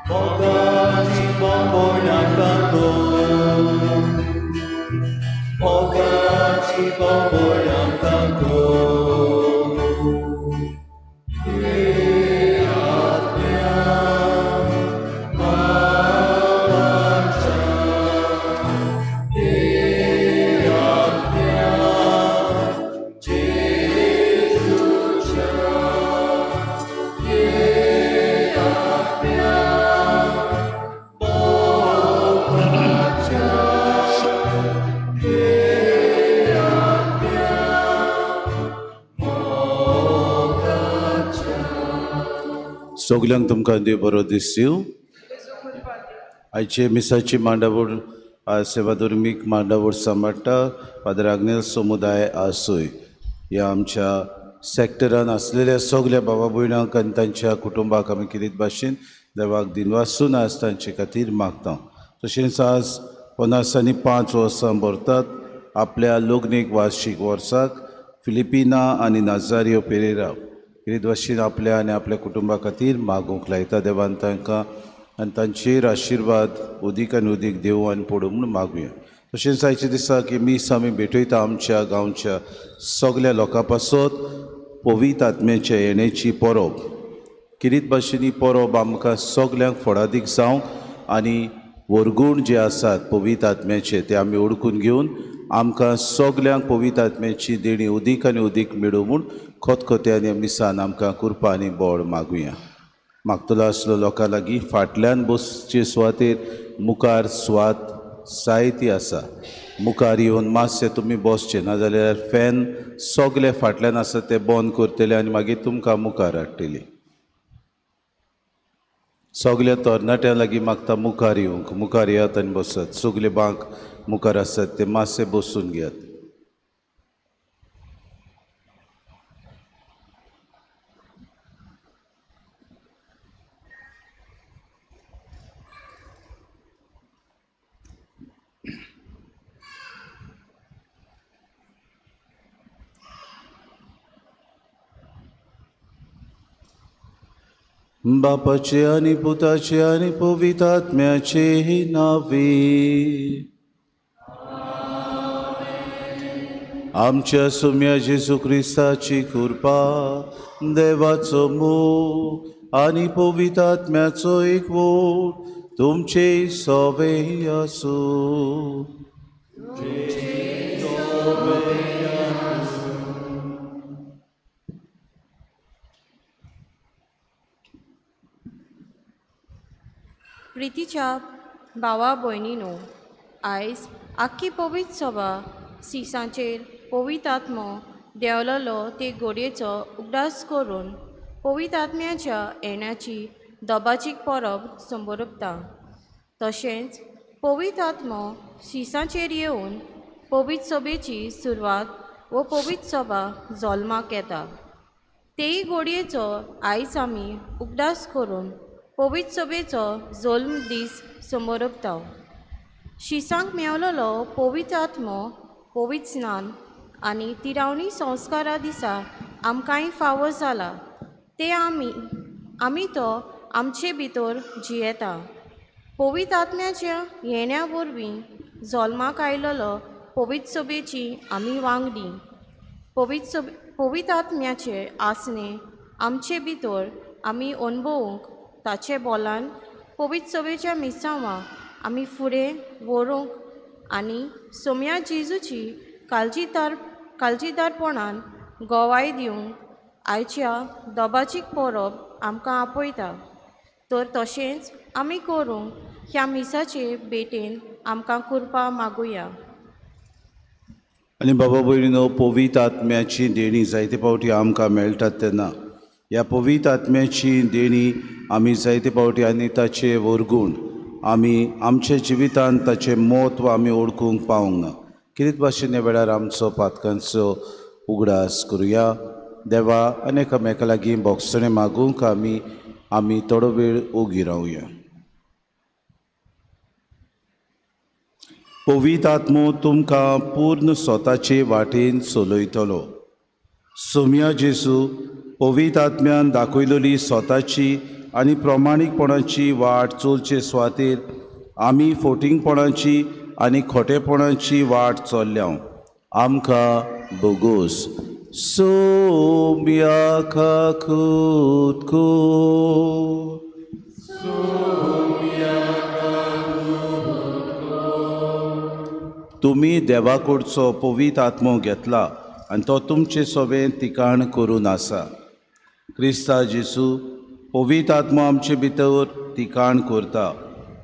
mogaci bomboniam canto, mogaci bomboniam canto. सगल्यांक तुमकां देव बरो दीस दिवं. आयचे मिसाची मांडावळ सेवा धर्मीक मांडावळ सांबाळटा फादर आग्नेल समुदाय आसूय. ह्या आमच्या सॅक्टरान आसलेल्या सगल्या भावा भयणांक आनी तांच्या कुटुंबाक आमी कितें भाशेन देवाक दिनवासून आज तांचे खातीर मागता. तशेंच आज 55 वर्सां भरतात आपल्या लग्नीक वार्षिक वर्साक फिलिपिना आनी नाजारियो पेरेरा कितें भाशेन आपल्या आनी आपल्या कुटुंबा खातीर मागूंक लायता. देवान तांकां आनी तांचेर आशिर्वाद उदीक आनी उदीक देव आनी पडूं म्हूण मागुया. तशेंच आयच्या दिसा की मीस आमी भेटयता आमच्या गांवच्या सगल्या लोकां पासत पवित्र आत्म्याच्या येण्याची परब. कितें भाशेन ही परब आमकां सगल्यांक फळादीक जावं आनी वरगूण जे आसात पवित्र आत्म्याचे ते आमी ओळखून घेवन आमकां सगल्यांक पवित्र आत्म्याची देणी उदीक आनी उदीक मेळूं म्हूण खतखत्यान मिसान आमकां कृपा आनी बळ मागुया. मागतलो आसलो लोकां लागीं फाटल्यान बसचे सुवातेर मुखार सुवात जायती आसा. मुखार येवन मातशें तुमी बसचे, नाजाल्यार फॅन सगळे फाटल्यान आसा ते बंद करतले आनी मागीर तुमकां मुखार हाडटली. सगल्या तरणाट्यां लागीं मागता मुखार येवंक. मुखार येयात आनी बसात. सगले बांक मुखार आसात ते मातशे बसून घेयात. बापाचे आनी पुताचे आनी पवित्र आत्म्याचे नावे. आमच्या सोम्या जेजू क्रिस्ताची कृपा, देवाचो मोग आनी पवित्र आत्म्याचो एकवट तुमचे सवे आसूं. प्रितीच्या भावा भयणीनो, आयज आख्खी पवित्र सभा सिसांचेर पवित्र आत्मो देंवलोलो ते घडयेचो उगडास करून पवित्र आत्म्याच्या येण्याची दबाचीक परब संबरपता. तशेंच पवित्र आत्मो सिसांचेर येवन पवित्र सभेची सुरवात व पवित्र सभा जल्माक येता. तेय घडयेचो आयज आमी उगडास करून पवित्र सभेचो जल्म दीस संबरपता. शिसांक मेवलोलो पवित्र आत्मो पवित्र स्नान आनी तिरावणी संस्कारा दिसा आमकांय फावो जाला ते आमी तो आमचे भितर जियेता. पवित्र आत्म्याच्या येण्या वरवीं जल्माक आयलोलो पवित्र सभेची आमी वांगडी. पवित्र आत्म्याचे आसने आमचे भितर आमी अणभवूंक ताचे बोलान पवित्र सभेच्या मिसांवां आमी फुडें व्हरूंक आनी सोम्या जेजूची काळजीदारपणान गोवाय दिवंक आयच्या दबाचीक परब आमकां आपयता. तर तशेंच आमी करूंक ह्या मिसाचे भेटेन आमकां कृपा मागुया. आनी बाबा भयणीनो, पवित्र आत्म्याची देणी जायते फावटी आमकां मेळटात तेन्ना ह्या पवित्र आत्म्याची देणी आमी जायते फावटी आनी ताचे वरगूण आमी आमच्या जिवितांत ताचें म्हत्व आमी ओळखूंक पावूंक ना. कितें भाशेन ह्या वेळार आमचो पातकांचो उगडास करुया. देवा आनी एकामेका लागीं भोगसणें मागूंक आमी थोडो वेळ ओगी रावया. पवित्र आत्मो तुमकां पूर्ण स्वताचे वाटेन चलयतलो. सोम्या जेजू पवित्र आत्म्यान दाखयलेली स्वताची आनी प्रमाणीकपणाची वाट चलचे सुवातेर आमी फोटिंगपणाची आनी खोटेपणाची वाट चल्ल्या आमकां बोगूस सोम्याका खुदको तुमी देवाकडचो पवित्र आत्मो घेतला आनी तो तुमचे सोबें तिकाण करून आसा क्रिस्ता जेसू पवित्र आत्मो आमचे भितर तिकाण करता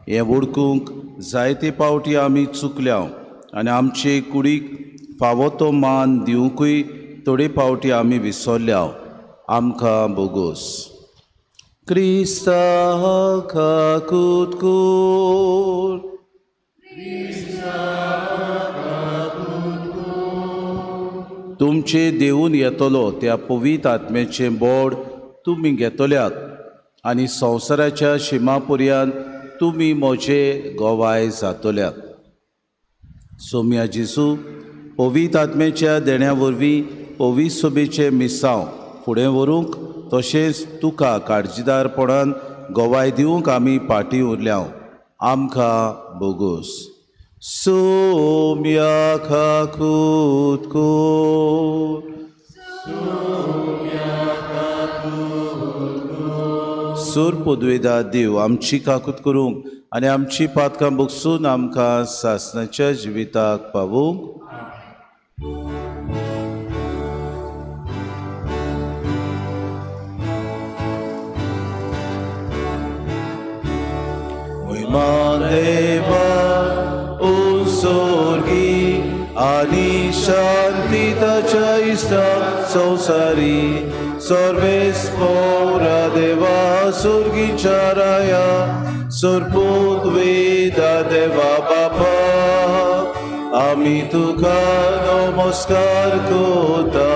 हें वळखूंक जायते पावटी आमी चुकल्या आनी आमचे कुडीक फावो तो मान दिवंकूय थोडे पावटी आमी विसरल्या आमकां बोगोस क्रिस्ता खुदकूर तुमचे देऊन येतलो त्या पवित्र आत्म्याचें बोड तुमी घेतल्यात आनी संवसाराच्या शिमापर्यंत तुमी म्हजे गोवाय जातल्यात सोम्या जेसू पवित्र आत्म्याच्या देण्या वरवीं पवित्र सभेचे मिसांव फुडें व्हरूंक तशेंच तुका काळजीदारपणान गोवाय दिवंक आमी फाटीं उरल्या आमकां बोगूस सोम्याका खुदको सूर पदवेदार देव आमची काकूत करूंक आनी आमची पातकां भोगसून आमकां सासणाच्या जिविताक पावूंक देवा उर्गी आनी शांती ताच्या इश्टा संवसारी सर्वेस पौरा देवा सुर्गीच्या राया सुरपूत वेदा देवा बापा आमी तुका नमस्कार करता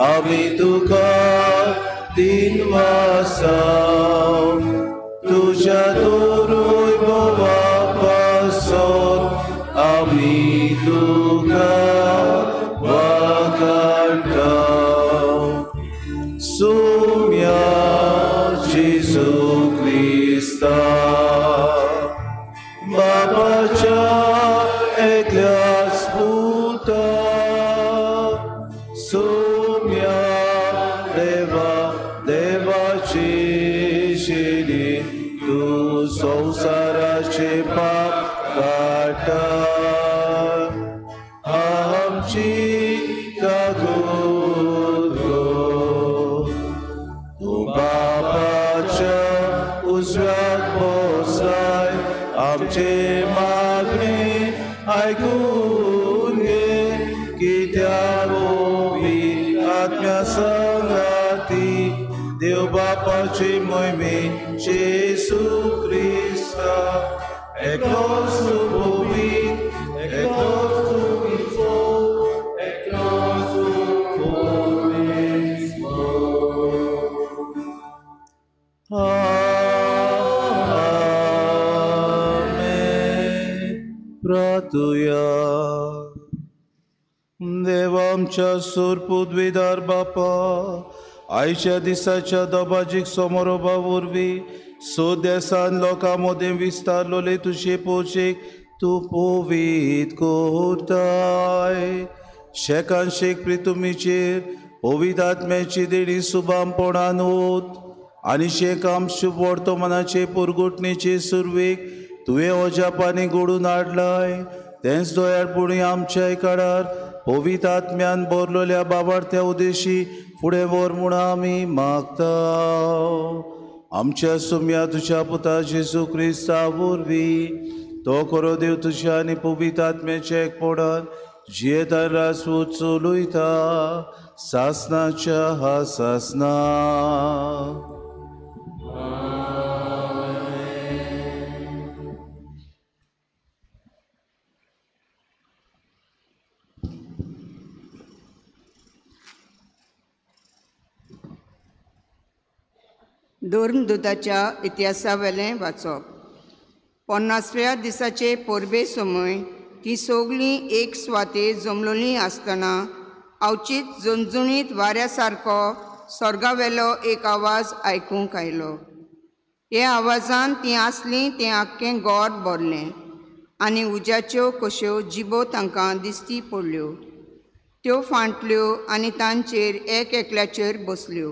आमी तुका दिनवासा तुझ्या दोरोय बापासोन आमी तुका वाकांता सोम्या जेसू क्रिस्ता बापाच्या एकल्या स्पुता सोम्या देवा देवाची शिरी तू संसाराचे पाप काटा आमची कागोद तू बापाच्या उजव्याक बसलाय आमचे मागणी आयकून घे कित्याक ओवी आत्म्या संगाती देव बापाची मोहिमे जेसू क्रिस्ता एकलोच तूं पवित्र एकलोच तूं विफो एकलोच तूं पवित्र प्रार्थुया देवा आमच्या सूर पदवीदार बापा आयच्या दिसाच्या दबाजीक समोरोबा वरवीं देसान लोकां मदें विस्तारलोले तुजे पोचेक तूं पवित्र करताय शेकान शेक प्रितुमीचेर पवित्र आत्म्याची देणी सुबामपणान होत आनी शेक आमच्या वर्तमानाचे पुरगुटणेचे सुरवेक तुवें ओजापांनी घडोवन हाडलाय तेंच दोयाळपणी आमच्याय काळार पवित्र आत्म्यान भरलोल्या बाबार्थ्या उद्देशी फुडें व्हर म्हूण आमी मागता आमच्या सोम्या तुज्या पुता जेसू क्रिस्ता वरवीं तो खरो देव तुज्या आनी पवित्र आत्म्याच्या एकपणान जियेता रासू चलयता सासनाच्या हा सासना धर्मदूताच्या इतिहासा वेलें वाचप 50व्या दिसाचे परबे समय ती सगळीं एक सुवातेर जमलोलीं आसतना अवचीत झणझणीत वाऱ्या सारको स्वर्गावेलो एक आवाज आयकूंक आयलो. हे आवाजान ती आसलीं तें आख्खें गोर भरलें आनी उज्याच्यो कश्यो जिबो तांकां दिश्टी पडल्यो. त्यो फांटल्यो आनी तांचेर एक एकल्याचेर बसल्यो.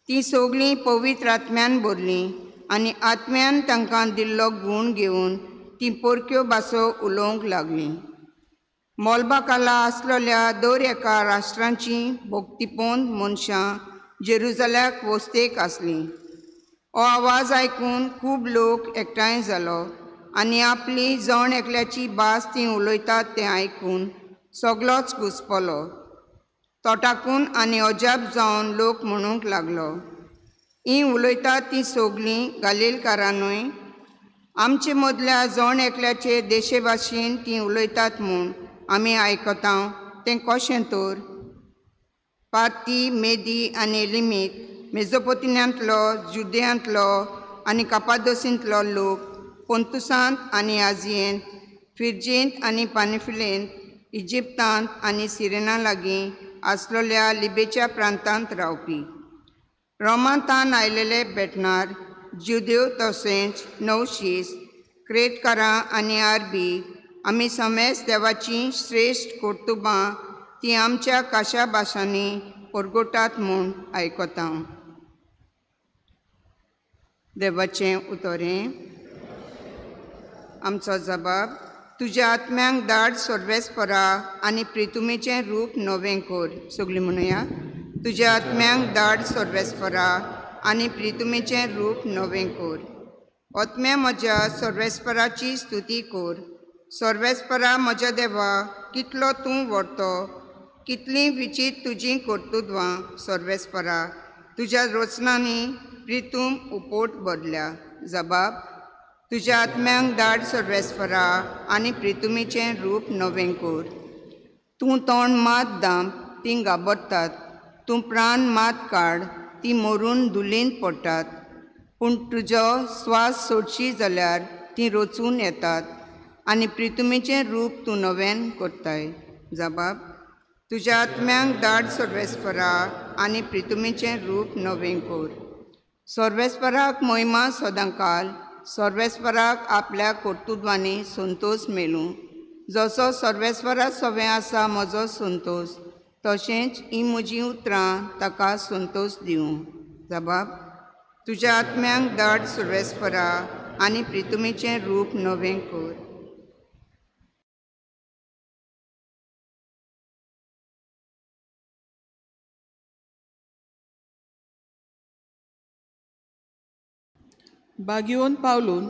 तीं सगळीं पवित्र आत्म्यान भरलीं आनी आत्म्यान तांकां दिल्लो गूण घेवन तीं परक्यो भासो उलोवंक लागलीं. मोलबाकाला आसलेल्या दर एका राष्ट्रांचीं भोगतीपोवन मनशां जेरुजल्याक वस्तेक आसलीं. हो आवाज आयकून खूब लोक एकठांय जालो आनी आपली जण एकल्याची भास तीं उलयतात तें आयकून सगळोच घुस्पलो. तोटाकून आनी अजाप जावन लोक म्हणूंक लागलो, ही उलयतात तीं सगळीं गालीलकारांनूय. आमचे मदल्या जण एकल्याचे देशे भाशेन तीं उलयतात म्हूण आमी आयकता तें कशें तर? पार्ती, मेदी आनी एलिमीत, मेजोपोतेमियांतलो, जुदेयांतलो आनी कापादोसींतलो लोक, पोंतुसांत आनी आजियेंत, फिरजेंत आनी पानिफिलेंत, इजिप्तांत आनी सिरेना लागीं आसलेल्या लिबेच्या प्रांतांत रावपी, रोमांतान आयलेले भेटणार, जुदेव तशेंच नवशीस, क्रेतकारां आनी आरबी, आमी समेज देवाचीं श्रेश्ठ कर्तुबां तीं आमच्या काशा भाशांनी परगोटात म्हूण आयकता. देवाचें उतोरें. आमचो जबाब, तुज्या आत्म्यांक धाड सर्वेस्परा आनी प्रितुमेचें रूप नवें कर. सगळीं म्हणुया, तुज्या आत्म्यांक धाड सर्वेस्परा आनी प्रितुमेचें रूप नवें कर. आत्म्या म्हज्या सर्वेस्पराची स्तुती कर. सर्वेस्परा म्हज्या देवा, कितलो तूं व्हडतो, कितलीं विचित्र तुजीं कर्तुत्वां. सर्वेस्परा, तुज्या रचनांनी प्रितूम उपोट भरल्या. जबाब, तुज्या आत्म्यांक धाड सर्वेस्परा आनी प्रितुमेचें रूप नवें कर. तूं तोंड मात दाम, तीं घाबरतात. तूं प्राण मात काड, तीं मरून धुलींत पडटात. पूण तुजो स्वास सोडशी जाल्यार तीं रचून येतात आनी प्रितुमेचें रूप तूं नवें करताय. जबाब, तुज्या आत्म्यांक धाड सर्वेस्परा आनी प्रितुमेचें रूप नवें कर. सर्वेस्पराक महिमा सदांकाल. सर्वेस्पराक आपल्या कर्तुत्वांनी संतोश मेलूं. जसो सर्वेस्परा सवें आसा म्हजो संतोश, तशेंच ही म्हजीं उतरां ताका संतोश दिवं. जबाब, तुज्या आत्म्यांक धाड सर्वेस्परा आनी प्रितुमेचें रूप नवें कर. बागयोन पावलून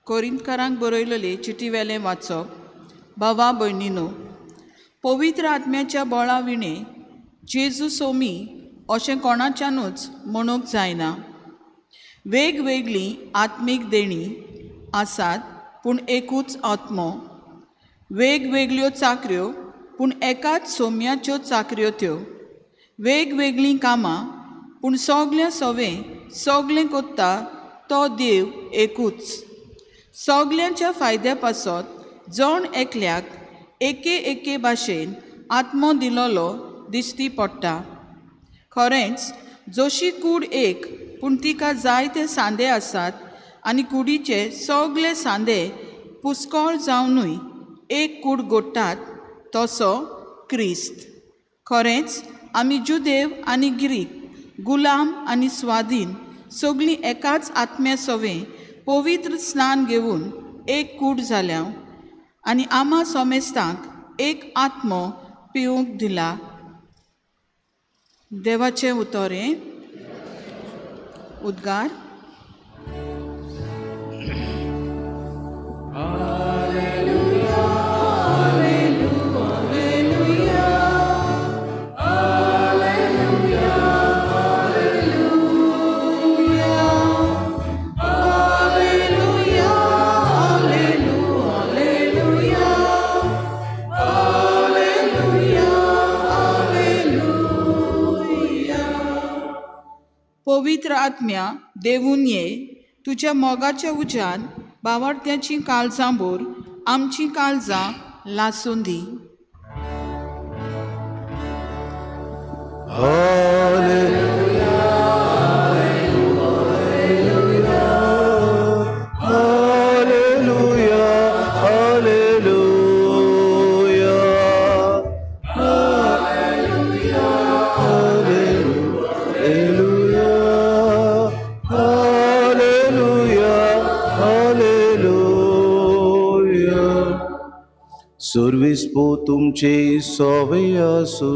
कोरिंतकारांक बरयलेली चिटी वेलें वाचप. भावा भयणीनो, पवित्र आत्म्याच्या बळा विणे जेजू सोमी अशें कोणाच्यानूच म्हणूंक जायना. वेगवेगळीं आत्मीक देणी आसात पूण एकूच आत्मो. वेगवेगळ्यो चाकऱ्यो पूण एकाच सोम्याच्यो चाकऱ्यो त्यो. वेगवेगळीं कामां पूण सगळें सवें सगळें कोत्ता तो देव एकूच. सगळ्यांच्या फायद्या पासत जण एकल्याक एके एके भाशेन आत्मो दिलोलो दिश्टी पडटा. खरेंच जशी कूड एक पूण तिका जायते सांदे आसात आनी कुडीचे सगळे सांदे पुस्कळ जावनूय एक कूड घोडटात, तसो क्रिस्त. खरेंच आमी जुदेव आनी ग्रीक, गुलाम आनी स्वाधीन सगळीं एकाच आत्म्या सवें पवित्र स्नान घेवन एक कूड जाल्या आनी आमा सोमेस्तांक एक आत्मो पिवूंक दिला. देवाचें उतोरें. उद्गार. पवित्र आत्म्या देवून ये. तुज्या मोगाच्या उज्यान बावार्थ्याचीं काळजां भर, आमचीं काळजां लासून दी. Hallelujah, hallelujah, hallelujah, hallelujah, hallelujah, hallelujah. Survispo तुमचे सोवे आसो.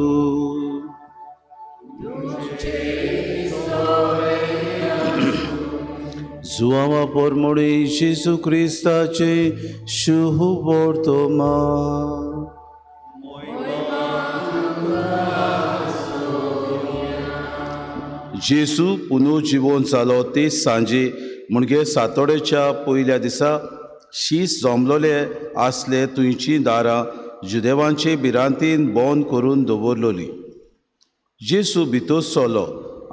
Zuama por morir Jesus Cristace शुभ तोमा. जेसू पुनर्जीवन जालो ते सांजे म्हणजे सातोड्याच्या पयल्या दिसा शीस जमलोले आसले तुयची दारां जुदेवांचे भिरांतीन बंद करून दवरलोली. जेसू भितर सरलो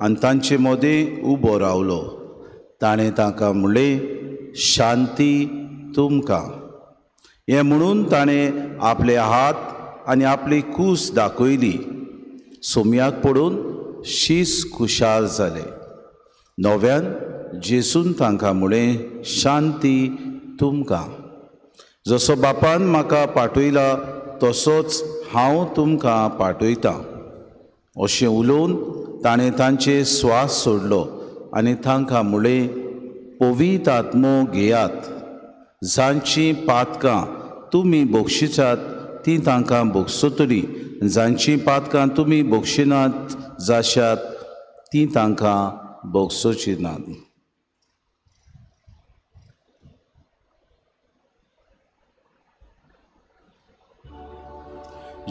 आनी तांचे मदें उबो रावलो. ताणें तांकां म्हणलें, शांती तुमकां. हें म्हणून ताणें आपले हात आनी आपली कूस दाखयली. सोम्याक पडून शीस खुशाल जालें. नव्यान जेसून तांकां म्हणलें, शांती तुमकां. जसो बापान म्हाका पाठयला तसोच हांव तुमकां पाठयतां. अशें उलोवन ताणें तांचे स्वास सोडलो आनी तांकां म्हणलें, पवित्र आत्मो घेयात. जांचीं पातकां तुमी बक्षिसात तीं तांकां बक्षतलीं. जांचीं पातकां तुमी बक्षिनात जाशात तीं तांकां बक्षची नात.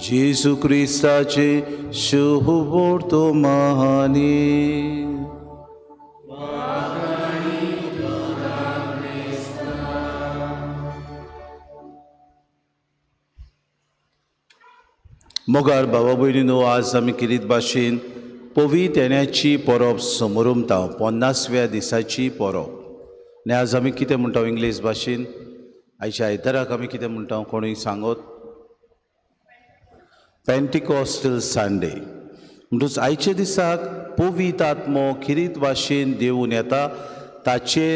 जेसू क्रिस्ताचे शुभ वर्तमानी. मोगार भावा भयणीनो, आज आमी किरीत भाशेन पवित्र येण्याची परब समोरुमता. 50व्या दिसाची परब. आनी आज आमी कितें म्हणटा इंग्लीश भाशेन? आयच्या आयताराक आमी कितें म्हणटा कोणूय सांगत? Pentecostal Sunday. म्हणटूच आयच्या दिसाक पवित्र आत्मो किरीत भाशेन देवून येता. ताचे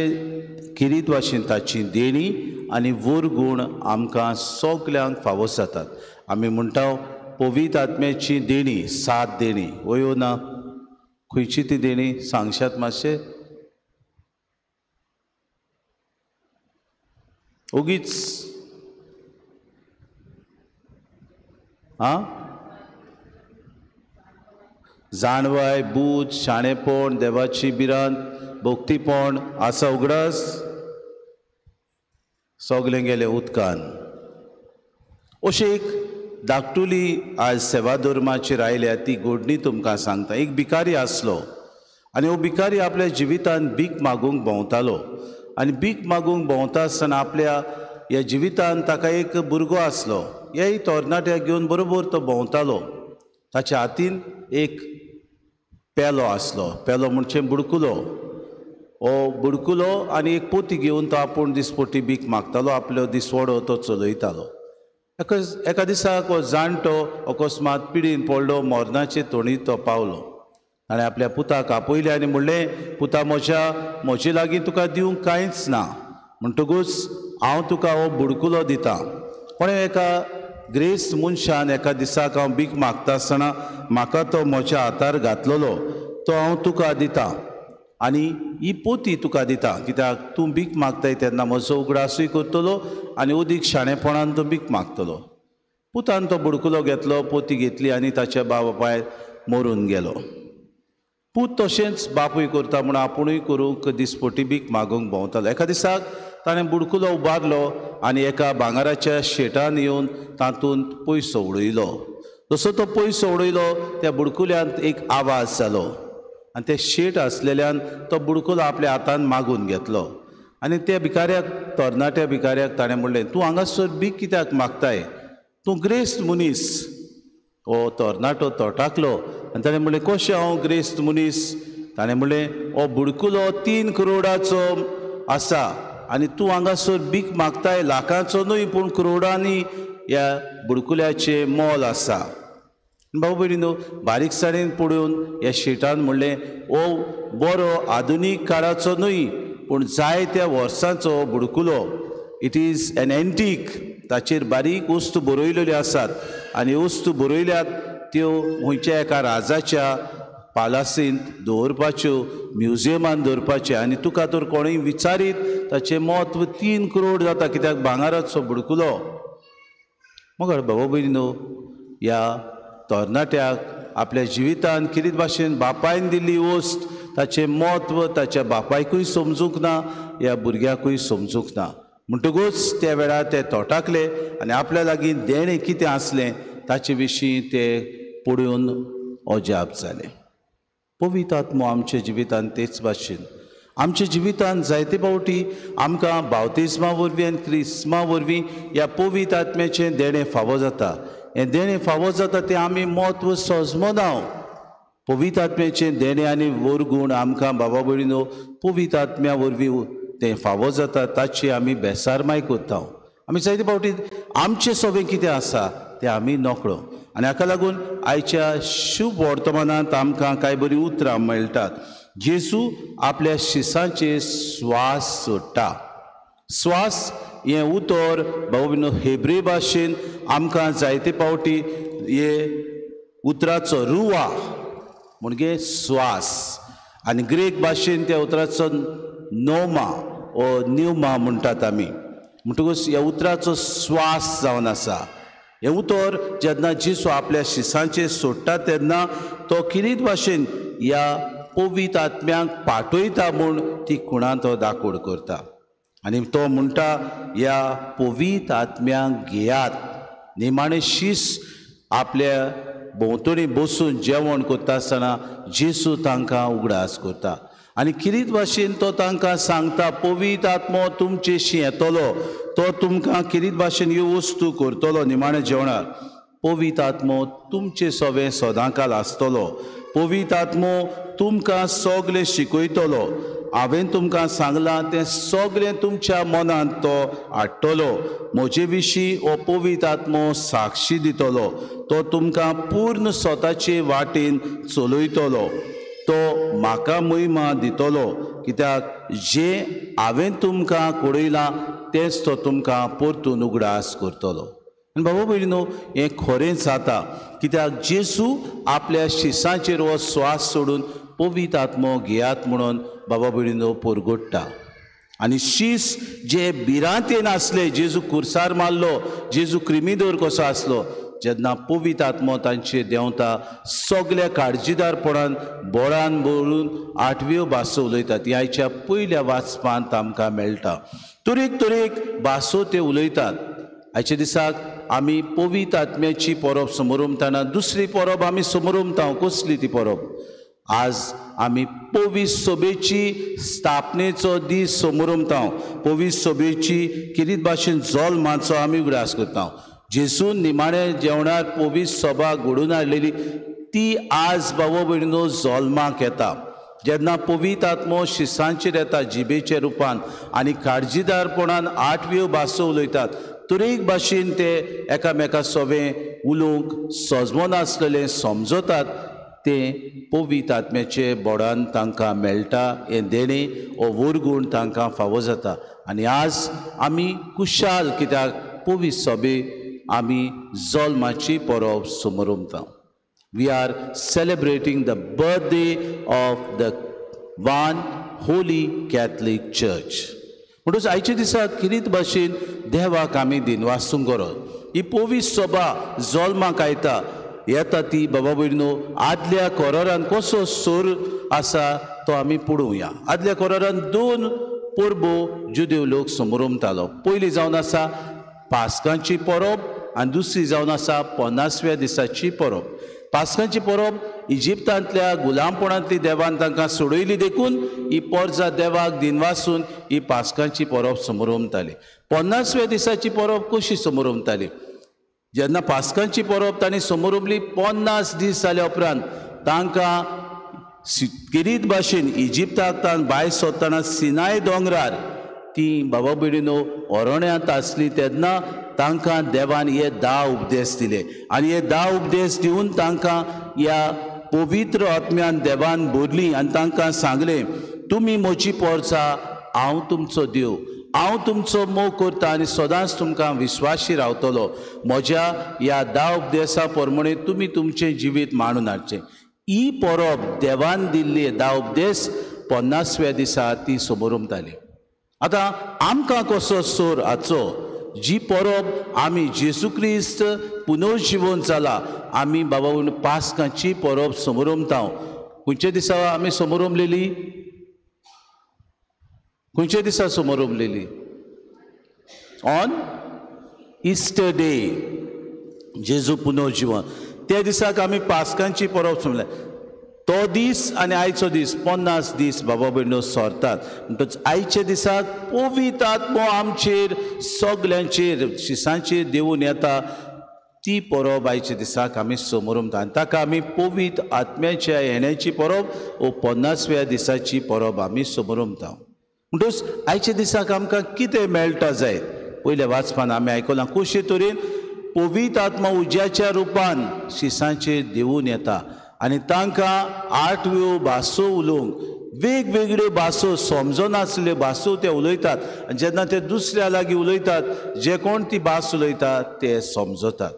किरीत भाशेन ताची देणी आनी वरगूण आमकां सगल्यांक फावो जातात. आमी म्हणटा पवित्र आत्म्याची देणी 7 देणी. वयो ना खंयची ती देणी सांगशात मातशे? उगीच जाणवाय, बूध, शाणेपण, देवाची भिरांत, भक्तीपण आसा उगडास सगलें गेलें उदकान. अशें एक धाकटुली आज सेवा धर्माचेर आयल्या ती घडणी तुमकां सांगता. एक भिकारी आसलो आनी हो भिकारी आपल्या जिवितान भीक मागूंक भोंवतालो. आनी भीक मागूंक भोंवता आसतना आपल्या ह्या जिवितान ताका एक भुरगो आसलो. हेय तरणाट्याक घेवन बरोबर तो भोंवतालो. ताच्या हातीन एक पेलो आसलो. पेलो म्हणजे बुडकुलो. हो बुडकुलो आनी एक पोती घेवन तो आपूण दिसपट्टी भीक मागतालो. आपलो दिसवडो तो चलयतालो. एका दिसाक हो जाणटो अकस्मात पिडीन पडलो. मरणाचे तोणीत तो पावलो. ताणें आपल्या पुताक आपयलें आनी म्हणलें, पुता म्हजे लागीं तुका दिवंक कांयच ना. म्हणटकूच हांव तुका हो बुडकुलो दितां. कोणें एका ग्रेस्त मनशान एका दिसाक हांव भीक मागता आसतना म्हाका तो म्हज्या हातार घातलेलो. तो हांव तुका दितां आनी ही पोती तुका दितां. कित्याक तूं भीक मागताय तेन्ना म्हजो उगडासूय करतलो आनी उदीक शाणेपणान तो भीक मागतलो. पुतान तो बुडकुलो घेतलो, पोती घेतली आनी ताच्या बापाय मरून गेलो. पूत तशेंच बापूय करता म्हूण आपुणूय करूंक दिसपट्टी भीक मागूंक भोंवतालो. एका दिसाक ताणें बुडकुलो उबारलो आनी एका भांगाराच्या शेटान येवन तातूंत पयसो उडयलो. जसो तो पयसो उडयलो त्या बुडकुल्यांत एक आवाज जालो आनी ते शेट आसलेल्यान तो बुडकुलो आपल्या हातान मागून घेतलो. आनी त्या भिकाऱ्याक, तरणाट्या भिकाऱ्याक ताणें म्हणलें, तूं हांगासर भीक कित्याक मागताय? तूं ग्रेस्त मनीस. हो तरणाटो तोटाकलो आनी ताणें म्हणलें, कशें हांव ग्रेस्त मनीस? ताणें म्हणलें, हो बुडकुलो 3 करोडाचो आसा आनी तूं हांगासर भीक मागताय लाखांचो न्हय पूण करोडांनी ह्या बुडकुल्याचें मोल आसा. भाऊ भयणीनो, बारीकसाणेन पडून ह्या शेटान म्हणलें ओ बरो आधुनीक काळाचो न्हय पूण जायत्या वर्सांचो बुडकुलो. It is an antique. ताचेर बारीक वस्तू बरयलेल्यो आसात आनी वस्तू बरयल्यात त्यो खंयच्या एका राजाच्या पालासींत दवरपाच्यो, म्युजियमान दवरपाचे. आनी तुका तर कोणूय विचारीत ताचें म्हत्व 3 करोड जाता, कित्याक भांगाराचो बुडकुलो. मगर बाबा भयणीनो, ह्या तरणाट्याक आपल्या जिवितांत कितें भाशेन बापायन दिल्ली वस्त ताचें म्हत्व ताच्या बापायकूय समजूंक ना, ह्या भुरग्याकूय समजूंक ना. म्हणटकूच त्या वेळार ते तोटाकले आनी आपल्या लागीं देणें कितें आसलें ताचे विशीं ते पळोवन अजाप जाले. पवित्र आत्मो आमच्या जिवितांत तेच भाशेन आमच्या जिवितांत जायते फावटी आमकां बावतिस्मा वरवीं आनी क्रिस्मा वरवीं ह्या पवित्र आत्म्याचें देणें फावो जाता. हें देणें फावो जाता तें आमी म्हत्व समजना. पवित्र आत्म्याचें देणें आनी वरगूण आमकां बाबा भयणीनो पवित्र आत्म्या वरवीं तें फावो जाता, ताची आमी बेसारमाय करता. आमी जायते फावटी आमचें सगळें कितें आसा तें आमी नकळो. आनी हाका लागून आयच्या शुभ वर्तमानांत आमकां कांय बरीं उतरां मेळटात. जेजू आपल्या शिसांचे स्वास सोडटा. स्वास हें उतर बाबा भयणीनो हेब्रे भाशेन आमकां जायते फावटी हे उतराचो रुवा म्हणजे स्वास आनी ग्रीक भाशेन त्या उतराचो नोमा ओ न्यूमा म्हणटात आमी. म्हणटकूच ह्या उतराचो स्वास जावन आसा. हें उतर जेन्ना जेजू आपल्या शिसांचेर सोडटा तेन्ना तो किरीत भाशेन ह्या पवित्र आत्म्यांक पाठयता म्हूण ती खुणान तो दाखोवड करता. आनी तो म्हणटा ह्या पवित्र आत्म्यांक घेयात. निमाणें शीस आपल्या भोंवतणी बसून जेवण करता आसतना जेजू तांकां उगडास करता आनी किरीत भाशेन तो तांकां सांगता पवित्र आत्मो तुमचेशी येतलो, तो तुमकां किरीत भाशेन ह्यो वस्तू करतलो निमाण्या जेवणाक. पवित्र आत्मो तुमचे सवें सदांकाल आसतलो. पवित्र आत्मो तुमकां सगलें शिकयतलो. हांवें तुमकां सांगलां तें सगलें तुमच्या मनांत तो हाडटलो. म्हजे विशीं हो पवित्र आत्मो साक्षी दितलो. तो तुमकां पूर्ण स्वताचे वाटेन चलयतलो. तो म्हाका महिमा दितलो, कित्याक जें हांवें तुमकां कळयलां तेंच तो तुमकां परतून उगडास करतलो. आनी बाबा भयणीनो, हें खरें जाता, कित्याक जेजू आपल्या शिसांचेर हो स्वास सोडून पवित्र आत्मो घेयात म्हणून बाबा भयणीनो परगट्टा. आनी शीस जे भिरांतेन आसले, जेजू कुर्सार मारलो, जेजू क्रिमीदोर कसो आसलो, जेन्ना पवित्र आत्मो तांचेर देंवता सगल्या काळजीदारपणान बोळान बोळून 8व्यो भासो उलयतात. ह्या आयच्या पयल्या वाचपांत आमकां मेळटा. तरेक भासो ते उलयतात. आयच्या दिसाक आमी पवित्र आत्म्याची परब समोर उमताना दुसरी परब आमी समोर उमता. कसली ती परब? आज आमी पवित्र सभेची स्थापनेचो दीस समोर उमता. पवित्र सभेची किरीत भाशेन जल्माचो आमी उगडास करता. जेजून निमाण्या जेवणार पवित्र सभा घडोवन हाडलेली ती आज बाबा भयणीनो जल्माक येता. जेन्ना पवित्र आत्मो शिसांचेर येता जिबेच्या रुपान आनी काळजीदारपणान 8व्यो भासो उलयतात, तरेक भाशेन ते एकामेका सवें उलोवंक सजमोन आसलेलें समजतात. तें पवित्र आत्म्याचे बोडान तांकां मेळटा. हें देणें हो वरगूण तांकां फावो जाता. आनी आज आमी कुशाल, कित्याक पवित्र सभे आमी जल्माची परब समोर उमता. We are celebrating the birthday of the one holy Catholic Church. म्हणटूच आयच्या दिसाक किरीत भाशेन देवाक आमी दिनवासूंक गरज. ही पवित्र सभा जल्माक येता ती बाबा भयणीनो आदल्या कोरारान कसो सोर आसा तो आमी पळोवया. आदल्या कोरारान 2 परबो जुदेव लोक समोर उमतालो. पयली जावन आसा पास्कांची परब आनी दुसरी जावन आसा 50व्या दिसाची परब. पास्कांची परब इजिप्तांतल्या गुलामपणांतली देवान तांकां सोडयली देखून ही पोरजा देवाक दिनवासून ही पास्कांची परब समोर उमताली. 50व्या दिसाची परब कशी समोर उमताली? जेन्ना पास्कांची परब तांणी समोर उमली 50 दीस जाल्या उपरांत तांकां किरीत भाशेन इजिप्तांतल्यान भायर सरतना सिनाय दोंगरार ती बाबा भयणीनो अरण्यांत आसली तेन्ना तांकां देवान हे 10 उपदेश दिले आनी हे 10 उपदेश दिवन तांकां ह्या पवित्र आत्म्यान देवान भरली आनी तांकां सांगलें, तुमी म्हजी पोरसां, हांव तुमचो देव, हांव तुमचो मोग करता आनी सदांच तुमकां विश्वासी रावतलो. म्हज्या ह्या 10 उपदेशा प्रमाणे तुमी तुमचें जिवीत मांडून हाडचें. ही परब देवान दिल्ली 10 उपदेश 50व्या दिसा ती समारंभताली. आतां आमकां कसो सोर हाचो, जी परब आमी जेजू क्रिस्त पुनर्जीवन जाला, आमी बाबा पास्काची परब समारंभताव. खंयच्या दिसा आमी समारंभलेली? खंयच्या दिसा समारंभलेली? ऑन इस्टर डे, जेजू पुनर्जीवन. त्या दिसाक आमी पास्कांची परब समजले. तो दीस आनी आयचो दीस 50 दीस बाबा भयणो सोरतात. म्हणटच आयच्या दिसाक पवित्र आत्मो आमचेर सगल्यांचेर शिसांचेर देवून येता. ती परब आयच्या दिसाक आमी समारंभता आनी ताका आमी पवित्र आत्म्याच्या येण्याची परब वो 50व्या दिसाची परब आमी समारंभता. म्हणटच आयच्या दिसाक आमकां कितें मेळटा जायत? पयल्या वाचपान आमी आयकलां कशे तरेन पवित्र आत्मा उज्याच्या रुपान शिसांचेर देवून येता आनी तांकां 8 भासो उलोवंक, वेगवेगळ्यो भासो समजनासल्यो भासो ते उलयतात. आनी जेन्ना ते दुसऱ्या लागीं उलयतात, जे कोण ती भास उलयतात ते समजतात.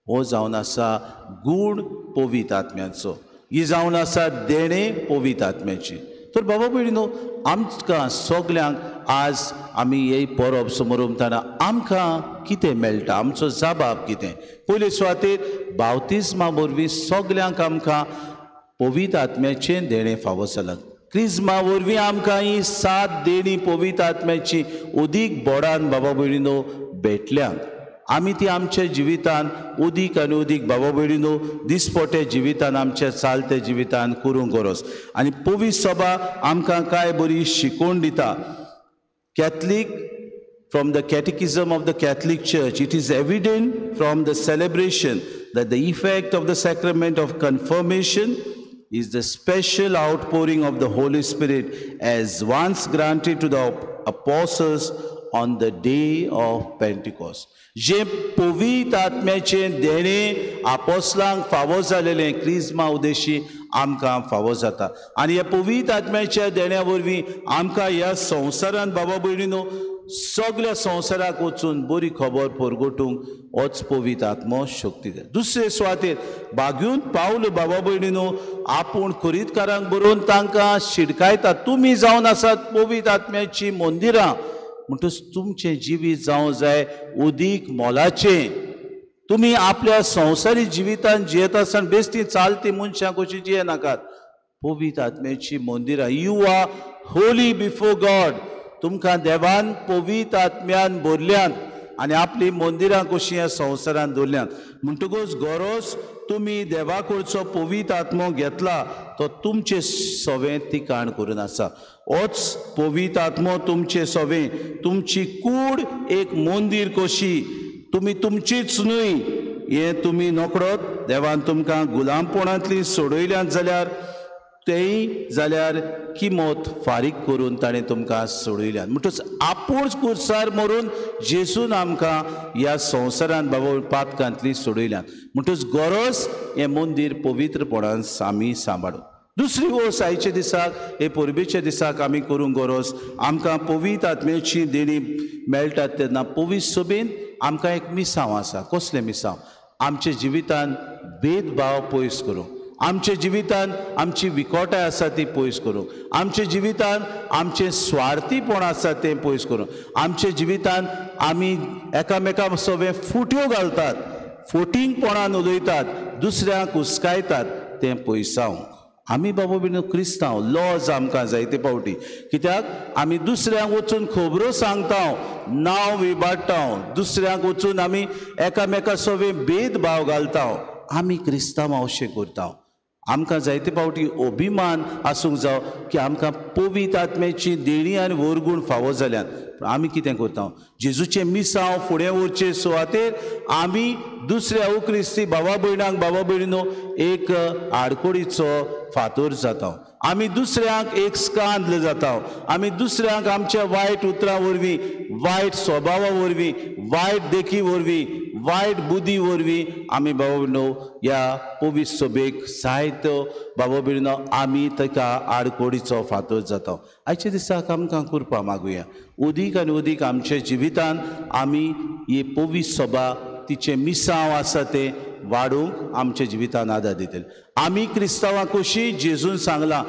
हो जावन आसा गूण पवित्र आत्म्याचो, ही जावन आसा देणें पवित्र आत्म्याची. तर बाबा भयणीनो, आमकां सगल्यांक आज आमी ही परब समारंभताना आमकां कितें मेळटा, आमचो जबाब कितें? पयले सुवातेर बावतिस्मा वरवीं सगल्यांक आमकां पवित्र आत्म्याचें देणें फावो जालां. क्रिस्मा वरवीं आमकां ही 7 देणी पवित्र आत्म्याची उदीक बोडान बाबा भयणीनो भेटल्यात. आमी ती आमच्या जिवितान उदीक आनी उदीक बाबा भयणीनो दिसपटे जिवितान, आमच्या चालते जिवितान करूंक गरज. आनी पवित्र सभा आमकां कांय बरी शिकोवन दिता. Catholic, from the Catechism of the Catholic Church, it is evident from the celebration that the effect of the sacrament of confirmation is the special outpouring of the Holy Spirit as once granted to the apostles on the day of Pentecost. जे पवित्र आत्म्याचें देणें आपोस्लांक फावो जालेलें क्रिस्मा उदेशी आमकां फावो जाता. आनी ह्या पवित्र आत्म्याच्या देण्या वरवीं आमकां ह्या संवसारांत बाबा भयणीनो सगळ्या संवसाराक वचून बरी खबर परगटूंक होच पवित्र आत्मो शक्ती दिता. दुसरे सुवातेर बागून पावल बाबा भयणीनो आपूण खरीदकारांक बरोवन तांकां शिडकायता, तुमी जावन आसात पवित्र आत्म्याची मंदिरां. म्हणटच तुमचें जिवीत जावं जाय उदीक मोलाचें. तुमी आपल्या संवसारी जिवितान जियेता आसतना बेश्टी चालती मनशां कशी जियेनाकात. पवित्र आत्म्याची मंदिरां. You are holy before God. तुमकां देवान पवित्र आत्म्यान भरल्यात आनी आपली मंदिरां कशीं ह्या संवसारान दवरल्यात. म्हणटकूच गरज तुमी देवा कडचो पवित्र आत्मो घेतला तो तुमचे सवें तिकाण करून आसा. होच पवित्र आत्मो तुमचे सवें, तुमची कूड एक मंदिर कशी, तुमी तुमचीच न्हय, हें तुमी नकळोत देवान तुमकां गुलामपणांतली सोडयल्यात जाल्यार तेय जाल्यार किंमत फारीक करून ताणें तुमकां सोडयल्यात. म्हणटच आपूणच कुर्सार मरून जेजून आमकां ह्या संवसारांत बाबा पातकांतली सोडयल्यात. म्हणटच गरज हें मंदीर पवित्रपणान आमी सांबाळूं. दुसरी गोश्ट आयच्या दिसाक, हे परबेच्या दिसाक आमी करूंक गरज, आमकां पवित्र आत्म्याची देणी मेळटात तेन्ना पवित्र सभेन आमकां एक मिसांव आसा. कसलें मिसांव? आमच्या जिवितान भेदभाव पयस करूंक, आमच्या जिवितान आमची विखोटाय आसा ती पयस करूंक, आमच्या जिवितान आमचें स्वार्थीपण आसा तें पयस करूंक, आमच्या जिवितान आमी एकामेकां सवें फुट्यो घालतात, फोटिंगपणान उलयतात, दुसऱ्यांक हुस्कायतात तें पयसावंक. आमी बाबा बीन क्रिस्तांव लॉज आमकां जायते पावटी, कित्याक आमी दुसऱ्यांक वचून खबरो सांगता, नांव विबाडटा, दुसऱ्यांक वचून आमी एकामेका सवें भेदभाव घालता. आमी क्रिस्तांव अशें करता. आमकां जायते पावटी अभिमान आसूंक जाय की आमकां पवित्र आत्म्याची देणी आनी वरगूण फावो जाल्यात. आमी कितें करता? जेजूचें मिसांव फुडें व्हरचे सुवातेर आमी दुसऱ्या अक्रिस्ती भावा भयणांक बाबा भयणीनो एक आडकोडीचो फातर जाता. आमी दुसऱ्यांक एक स्कांद जाता, आमी दुसऱ्यांक आमच्या वायट उतरां वरवीं, वायट स्वभावा वरवीं, वायट देखी वरवीं, वायट बुद्धी वरवीं आमी बाबा भयणो ह्या पवित्र सभेक जायत्यो बाबा भयणो आमी ताका आडकोडीचो फातर जाता. आयच्या दिसाक आमकां करपा मागुया उदीक आनी उदीक आमच्या जिवितान आमी ही पवित्र सभा तिचे मिसांव आसा ते वाडूंक आमच्या जिवितान आदार दितले. आमी क्रिस्तांवां कशी जेजून सांगलां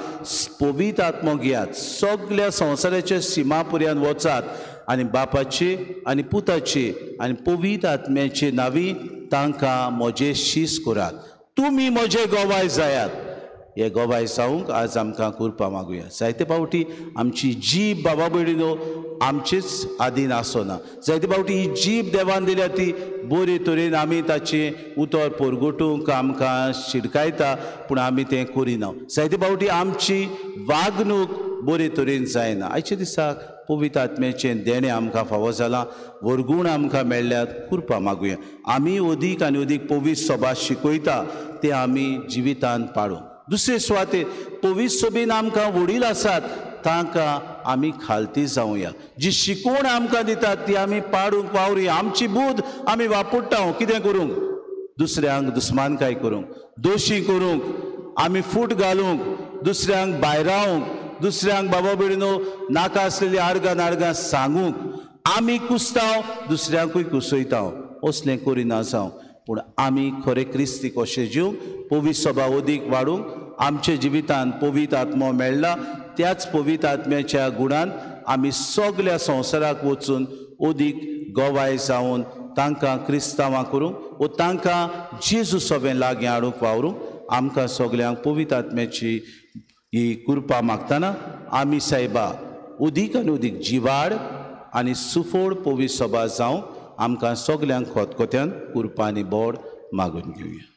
पवित्र आत्मो घेयात, सगळ्या संवसाराच्या सिमा पर्यंत वचात आनी बापाचे आनी पुताचे आनी पवित्र आत्म्याचे नांवी तांकां म्हजे शीस करात. तुमी म्हजे गोवाय जायात. हे गोवाय जावंक आज आमकां करपा मागुया. जायते फावटी आमची जीब बाबा भयणीनो आमचेच आधीन आसना. जायते फावटी ही जीब देवान दिल्या ती बरे तरेन आमी ताचें उतर परगटूंक आमकां शिडकायता, पूण आमी तें करिना. जायते फावटी आमची वागणूक बरे तरेन जायना. आयच्या दिसाक पवित्र आत्म्याचें देणें आमकां फावो जालां, वर्गूण आमकां मेळ्ळ्यात, करपा मागुया. आमी अदीक आनी अदीक पवित्र सभा शिकयता ते आमी जिवितान पाडूं. दुसरे सुवातेर पवित्र सभेन आमकां वडील आसात तांकां आमी खालती जावया. जी शिकवण आमकां दितात ती आमी पाडूंक वावरुया. आमची बूद आमी वापरता कितें करूंक? दुसऱ्यांक दुस्मानकाय करूंक, दोशी करूंक, आमी फूट घालूंक, दुसऱ्यांक भायर रावंक, दुसऱ्यांक बाबा भयणीनो नाका आसलेली आडगां सांगूंक, आमी कुसतांव दुसऱ्यांकूय कुसयता. असलें करिना जावं, पूण आमी खरें क्रिस्ती कशें जिवंक पवित्र सभा अदीक वाडूंक आमच्या जिवितान पवित्र आत्मो मेळ्ळा. त्याच पवित्र आत्म्याच्या गुणान आमी सगळ्या संवसाराक वचून अदीक गोवाय जावन तांकां क्रिस्तांवां करूंक व तांकां जेजू सभेन लागीं हाडूंक वावरूंक आमकां सगळ्यांक पवित्र आत्म्याची ही कृपा मागतना आमी सायबा उदीक आनी उदीक जिवाड आनी सुफोड पवित्र सभा जावं आमकां सगळ्यांक खोतखोत्यान कृपा आनी बोड मागून घेवया.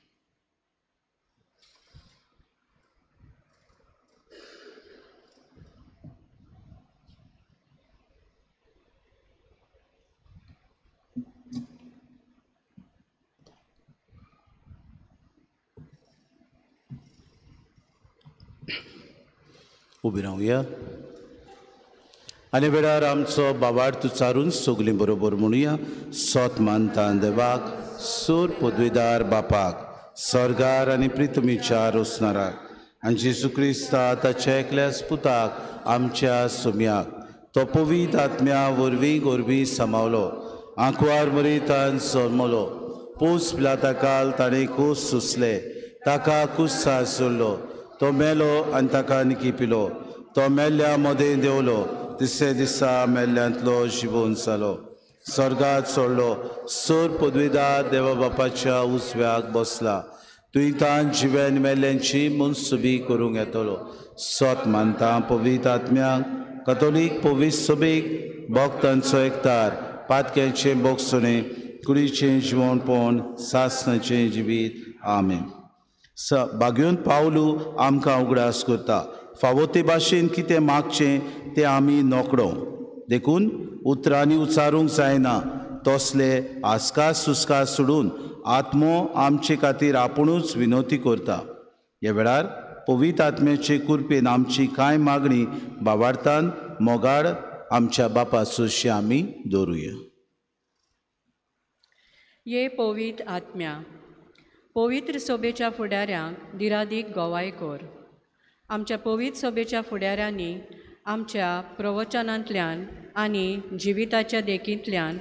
उबी रावया आनी वेळार आमचो बाबार्थ उच्चारून सगलीं बरोबर म्हणुया. सोत मानता देवाक, सोर पदवीदार बापाक, स्वर्गार आनी प्रितमीचार वचणाराक आनी जेजू क्रिस्ता ताच्या एकल्याच पुताक आमच्या सुम्याक तो पवित्र आत्म्या वरवीं गोरवीं सामावलो, आंकवार मरीतान जल्मलो, पोस पिलाता काल ताणें खूस सुसले, ताका कुस्सा सोडलो, तो मेलो आनी ताका निकिपिलो, तो मेल्ल्या मदें देवलो, तिसरे दिसा मेल्ल्यांतलो जिवून जालो, स्वर्गात सोडलो, सोर पदवीदार देवा बापाच्या उजव्याक बसला, तुयें जिवेन मेल्ल्यांची मुनसुबी करूंक येतलो. सोत मानता पवित्र आत्म्याक, कथोलीक पवित्र सभेक, भक्तांचो एकतार, पातक्यांचें बोगसुणें, कुडीचें जिवणपण, सासणाचें जिवीत. आमेन. बागेवन पावलू आमकां उगडास करता. फावो ते भाशेन कितें मागचें तें आमी नोकडो देखून उतरांनी उच्चारूंक जायना. तसले आस्कास सुस्कास सोडून आत्मो आमचे खातीर आपुणूच विनोती करता. ह्या वेळार पवित्र आत्म्याचे कृपेन आमची कांय मागणी भावार्थान मोगाड आमच्या बापाचोशी आमी दवरुया. ये पवित्र आत्म्या, पवित्र सभेच्या फुडाऱ्यांक दिरादीक गोवाय कर. आमच्या पवित्र सभेच्या फुडाऱ्यांनी आमच्या प्रवचनांतल्यान आनी जिविताच्या देखींतल्यान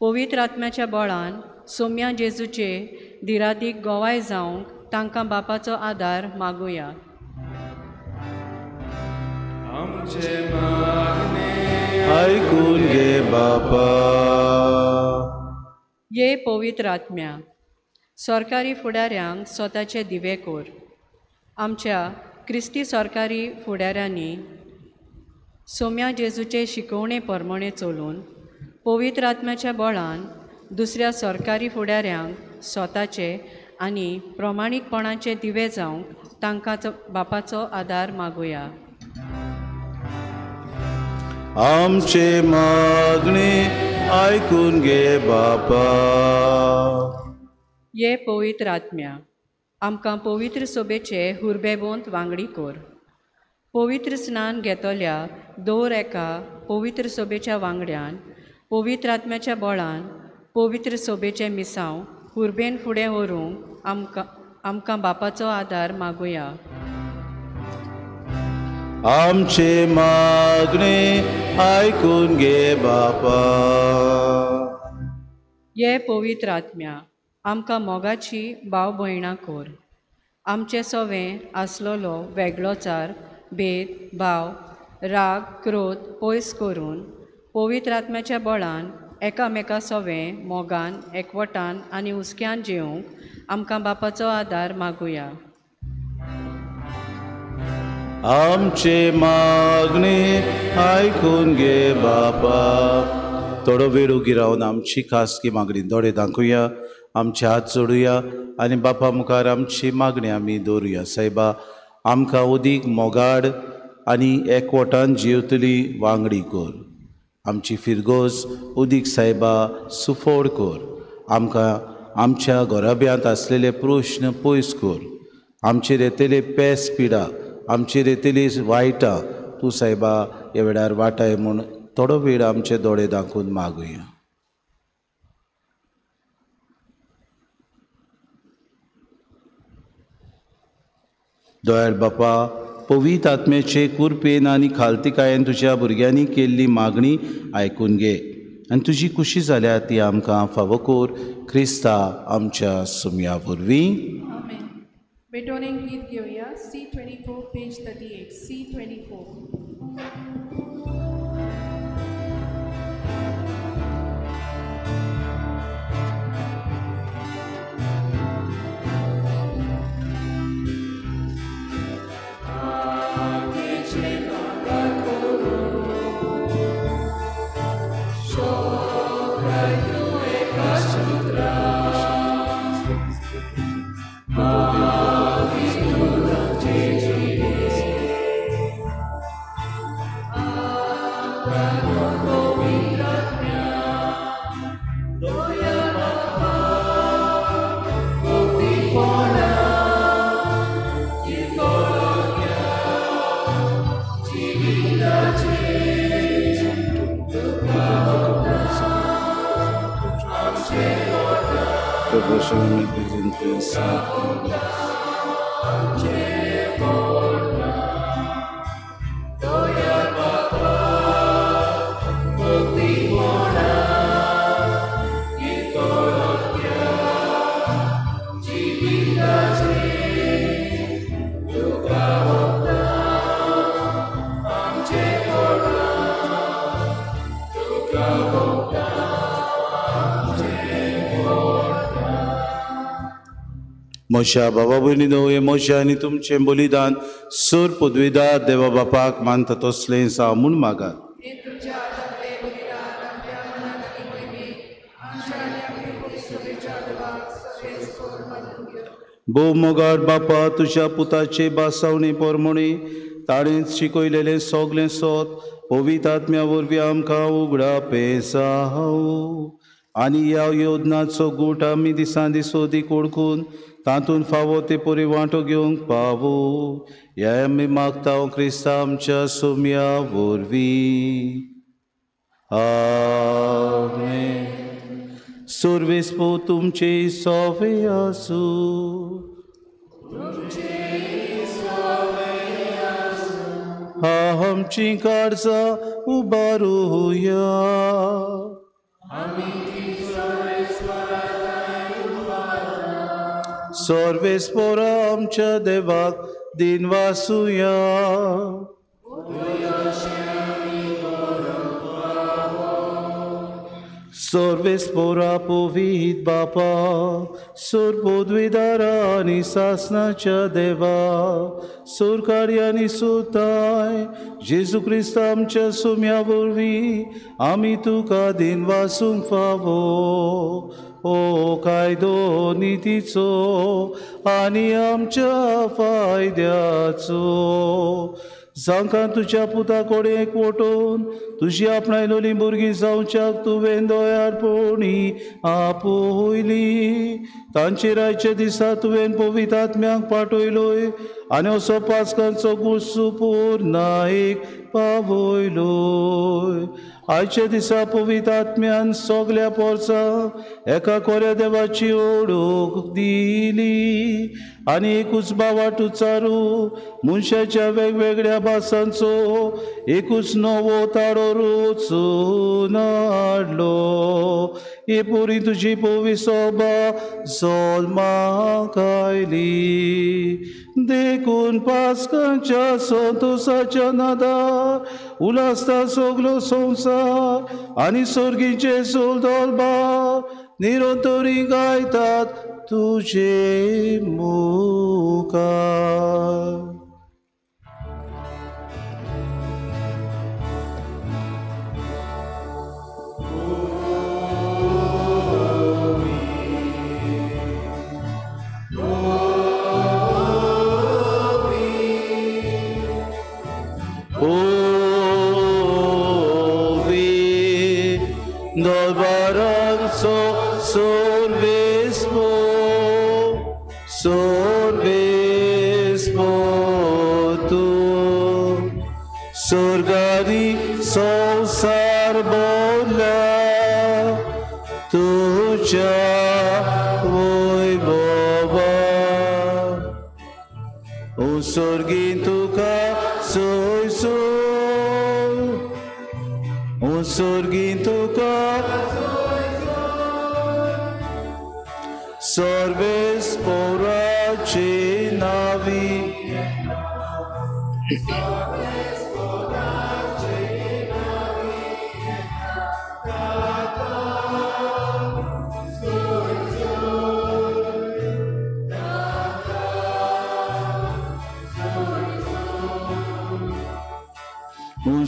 पवित्र आत्म्याच्या बळान सोम्या जेजूचे दिरादीक गोवाय जावंक तांकां बापाचो आदार मागुया. आयकून घे बापा. ये पवित्र आत्म्या, सरकारी फुडाऱ्यांक स्वताचे दिवे कर. आमच्या क्रिस्ती सरकारी फुडाऱ्यांनी सोम्या जेजूचे शिकवणे परमणे चलून पवित्र आत्म्याच्या बळान दुसऱ्या सरकारी फुडाऱ्यांक स्वताचे आनी प्रमाणीकपणाचे दिवे जावंक तांकां बापाचो आदार मागुया. आमचे मागणे आयकून घे बापा. ये पवित्र आत्म्या, आमकां पवित्र सभेचे हुरबेबोंत वांगडी कर. पवित्र स्नान घेतल्या दर एका पवित्र सभेच्या वांगड्यान पवित्र आत्म्याच्या बळान पवित्र सभेचें मिसांव कुर्बेन फुडें व्हरूंक आमकां बापाचो आदार मागुया. आमचे मागणे आयकून घे बापा. ये पवित्र आत्म्या आमकां मोगाची भाव भयणां कोर. आमचे सवें आसलोलो वेगळोचार भेद भाव राग क्रोध पयस करून पवित्र आत्म्याच्या बळान एकामेका सवें मोगान एकवटान आनी हुस्क्यान जेवंक आमकां बापाचो आदार मागुया. आमचे मागणे आयकून घे बापा. थोडो वेळ उगी रावन आमची खासगी मागणी दोळे दाखोवया, आमचे हात जोडुया आनी बापा मुखार आमची मागणी आमी दवरुया. सायबा आमकां उदीक मोगाड आनी एकवटान जेवतली वांगडी कोर. आमची फिरगोस उदीक सायबा सुफोड कोर. आमकां आमच्या घोराब्यांत आसलेले प्रश्न पयस कोर. आमचेर येतले पेस पिडा, आमचेर येतली वायटां तूं सायबा ह्या वेळार वाटाय म्हूण थोडो वेळ आमचे दोळे दाखोवन मागुया. दयाळ बापा, पवित्र आत्म्याचे कुरपेन आनी खालतिकायेन तुज्या भुरग्यांनी केल्ली मागणी आयकून घे आनी तुजी खुशी जाल्या ती आमकां फावो कोर. क्रिस्ता आमच्या सुमया वरवीं. बेटोनिंग गीत घेऊया. C24 page 38. C24. मोशा बाबा भयणीनो, हे मोशा आनी तुमचें बलिदान सूर पदवीदार देवा बापाक मानता तसलें जावं म्हूण मागात. भोव मोगाट बापा, तुज्या पुताचे बासावणी पोरमोणी ताणें शिकयलेलें सोगलें सोत पवित्र आत्म्या वरवीं आमकां उगडा पेसाव आनी ह्या योजनाचो गूट आमी दिसान दीस अदीक ओळखून तातूंत फावो ते परी वांटो घेवंक पावो. ह्या आमी मागता क्रिस्ता आमच्या सोम्या वरवीं. आमेन. सर्वेस्पो तुमचे सोवे आसूं. आमची काळजां उबारुया. सर्वेस्पोरा आमच्या देवाक दिन वासुया. सर्वेस्पोरा पवित्र बापा, सोर पदवीदारा आनी सासनाच्या देवा, सोर कार्यानी सोताय जेजू क्रिस्त आमच्या सोम्या वरवीं आमी तुका दिन वासूंक फावो. ओ कायदो नितीचो आनी आमच्या फायद्याचो जांकां तुज्या पुता कोडेक वटोवन तुजी आपणायलोलीं भुरगीं जावच्याक तुवें दोयारपणी आपयली. तांचे रायच्या दिसा तुवें पवित्र आत्म्याक पाठयलोय आनी असो पास्कांचो गुस्सू पूर्णायेक पावयलोय. आयच्या दिसा पवित्र आत्म्यान सगल्या पोरसां एका कोऱ्या देवाची ओळख दिली आनी एकूच बावाट उच्चारू मनशाच्या वेगवेगळ्या भासांचो एकूच नवो ताळो रचून हाडलो. हे पोरी तुजी पवित्र जल्माक आयली. देखून पास्कांच्या संतोषाच्या नादार उलासता सगलो संवसार आनी सर्गीचे सोलदोलबा निरंतरी गायतात तुजे मुखार. Sorgadi संसार बोला तुझ्या वैभवा. ओ स्वर्गीन तुका सोयसो, ओ स्वर्गीन तुका सर्वेस पोराचे नावी.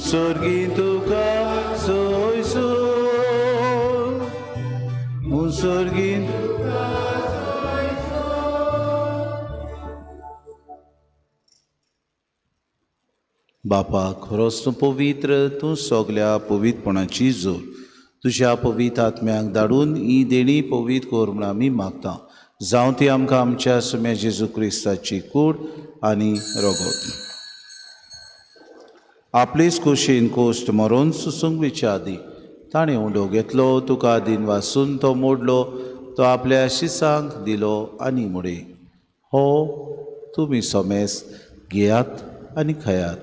Sorgin tuka soyso, sorgin tuka soyso. बापा खरोच तूं पवित्र, तूं सगल्या पवित्रपणाची जोर तुज्या पवित्र आत्म्याक धाडून ही देणी पवित्र कर म्हूण आमी मागता. जावं ती आमकां आमच्या सुम्या जेजू क्रिस्ताची कूड आनी रगत. आपलीच खोशेन कोश्ट मरोन सुसूंक आदी ताणें उंडो घेतलो, तुका आदीन वाचून तो मोडलो, तो आपल्या शिसांक दिलो आनी मुडे. हो तुमी सोमेस घेयात आनी खयात.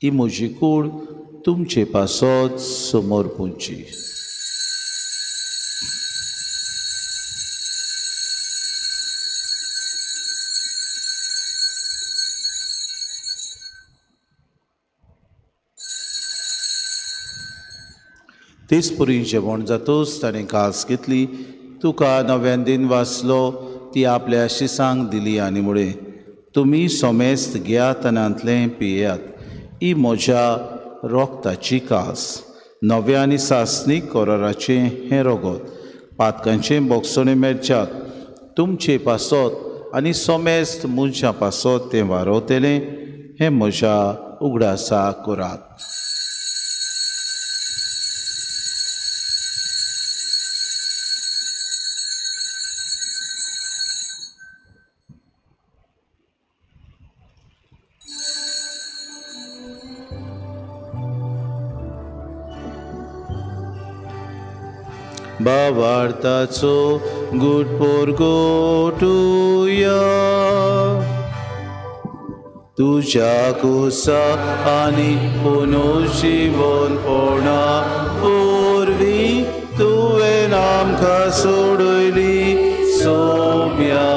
ही म्हजी कूड तुमचे पासत समोर पुंची. तेच पुरी जेवण जातोच ताणें कास घेतली, तुका नव्यान दिन वाचलो, ती आपल्या शिसांक दिली आनी मुळे तुमी सोमेस्त घेयात आनी आंतलें पियेयात. ही म्हज्या रोगताची कास. नव्या आनी सासणीक कोराराचें हें रगत पातकांचें बोगसणें मेरच्याक तुमचे पासत आनी सोमेस्त मनशां पासत तें वारवतलें. हें म्हज्या उगडासा करात. भावार्थाचो गुटपोर गोटुया तुझ्या कुसा आनी पुनर्जीवन पोणा पोरवी तुवें आमकां सोडयली सोम्या.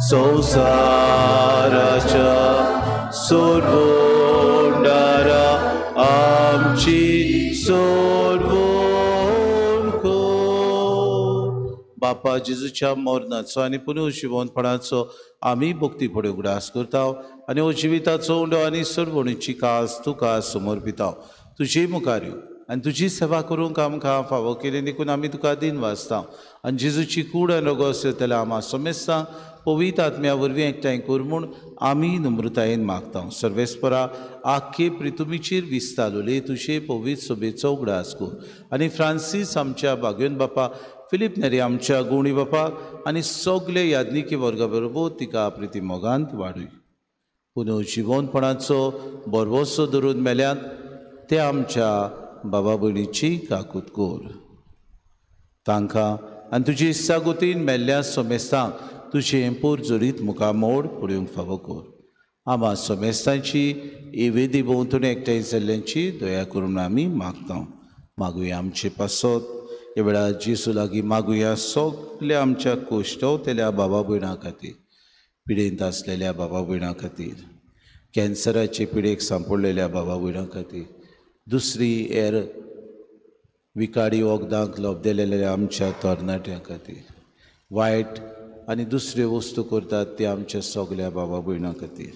संवसाराच्या सोडवोंडारा आमची बापा जेजूच्या मरणाचो आनी पुनर्जीवनपणाचो आमी भक्ती फुडें उगडास करता आनी हो जिविताचो उंडो आनी सरवणीची कास तुका समर्पिता. तुजे मुखार आनी तुजी सेवा करूंक आमकां फावो केली देखून आमी तुका दिन वाचता आनी जेजूची कूड आनी रगत जाल्यार आमी सोमेस्तां पवित्र आत्म्या वरवीं एकठांय कर म्हूण आमी नम्रतायेन मागता सर्वेस्परा आख्खे पृथ्वीचेर विस्तारलोले तुजे पवित्र सोबेचो उगडास कर आनी फ्रांसीस आमच्या बागयोन बापा फिलीप नेरी आमच्या गुणी बापाक आनी सगळे याज्ञिकी वर्गा बरोबर तिका प्रिती मोगांत वाडूय पुनः जिवनपणाचो बरवसो धरून मेल्यात ते आमच्या बाबा भयणीची काकूत कर तांकां आनी तुजी इस्सागोतीन मेल्ल्या सोमेस्तांक तुजें पुरजोरीत मुखामोड पळोवंक फावो कर आमा सोमेस्तांची एवेदी भोंवतणी एकठांय जाल्ल्यांची दया करून आमी मागता मागुया आमचे पासत ह्या वेळार जेजू लागीं मागुया सगल्या आमच्या कोश्टवतेल्या बाबा भयणां खातीर पिडेंत आसलेल्या बाबा भयणां खातीर कॅन्सराचे पिडेक सांपडलेल्या बाबा भयणां खातीर दुसरी हेर विकारी वखदांक लोबदेलेल्या आमच्या तरणाट्यां खातीर वायट आनी दुसऱ्यो वस्तू करतात ते आमच्या सगल्या बाबा भयणां खातीर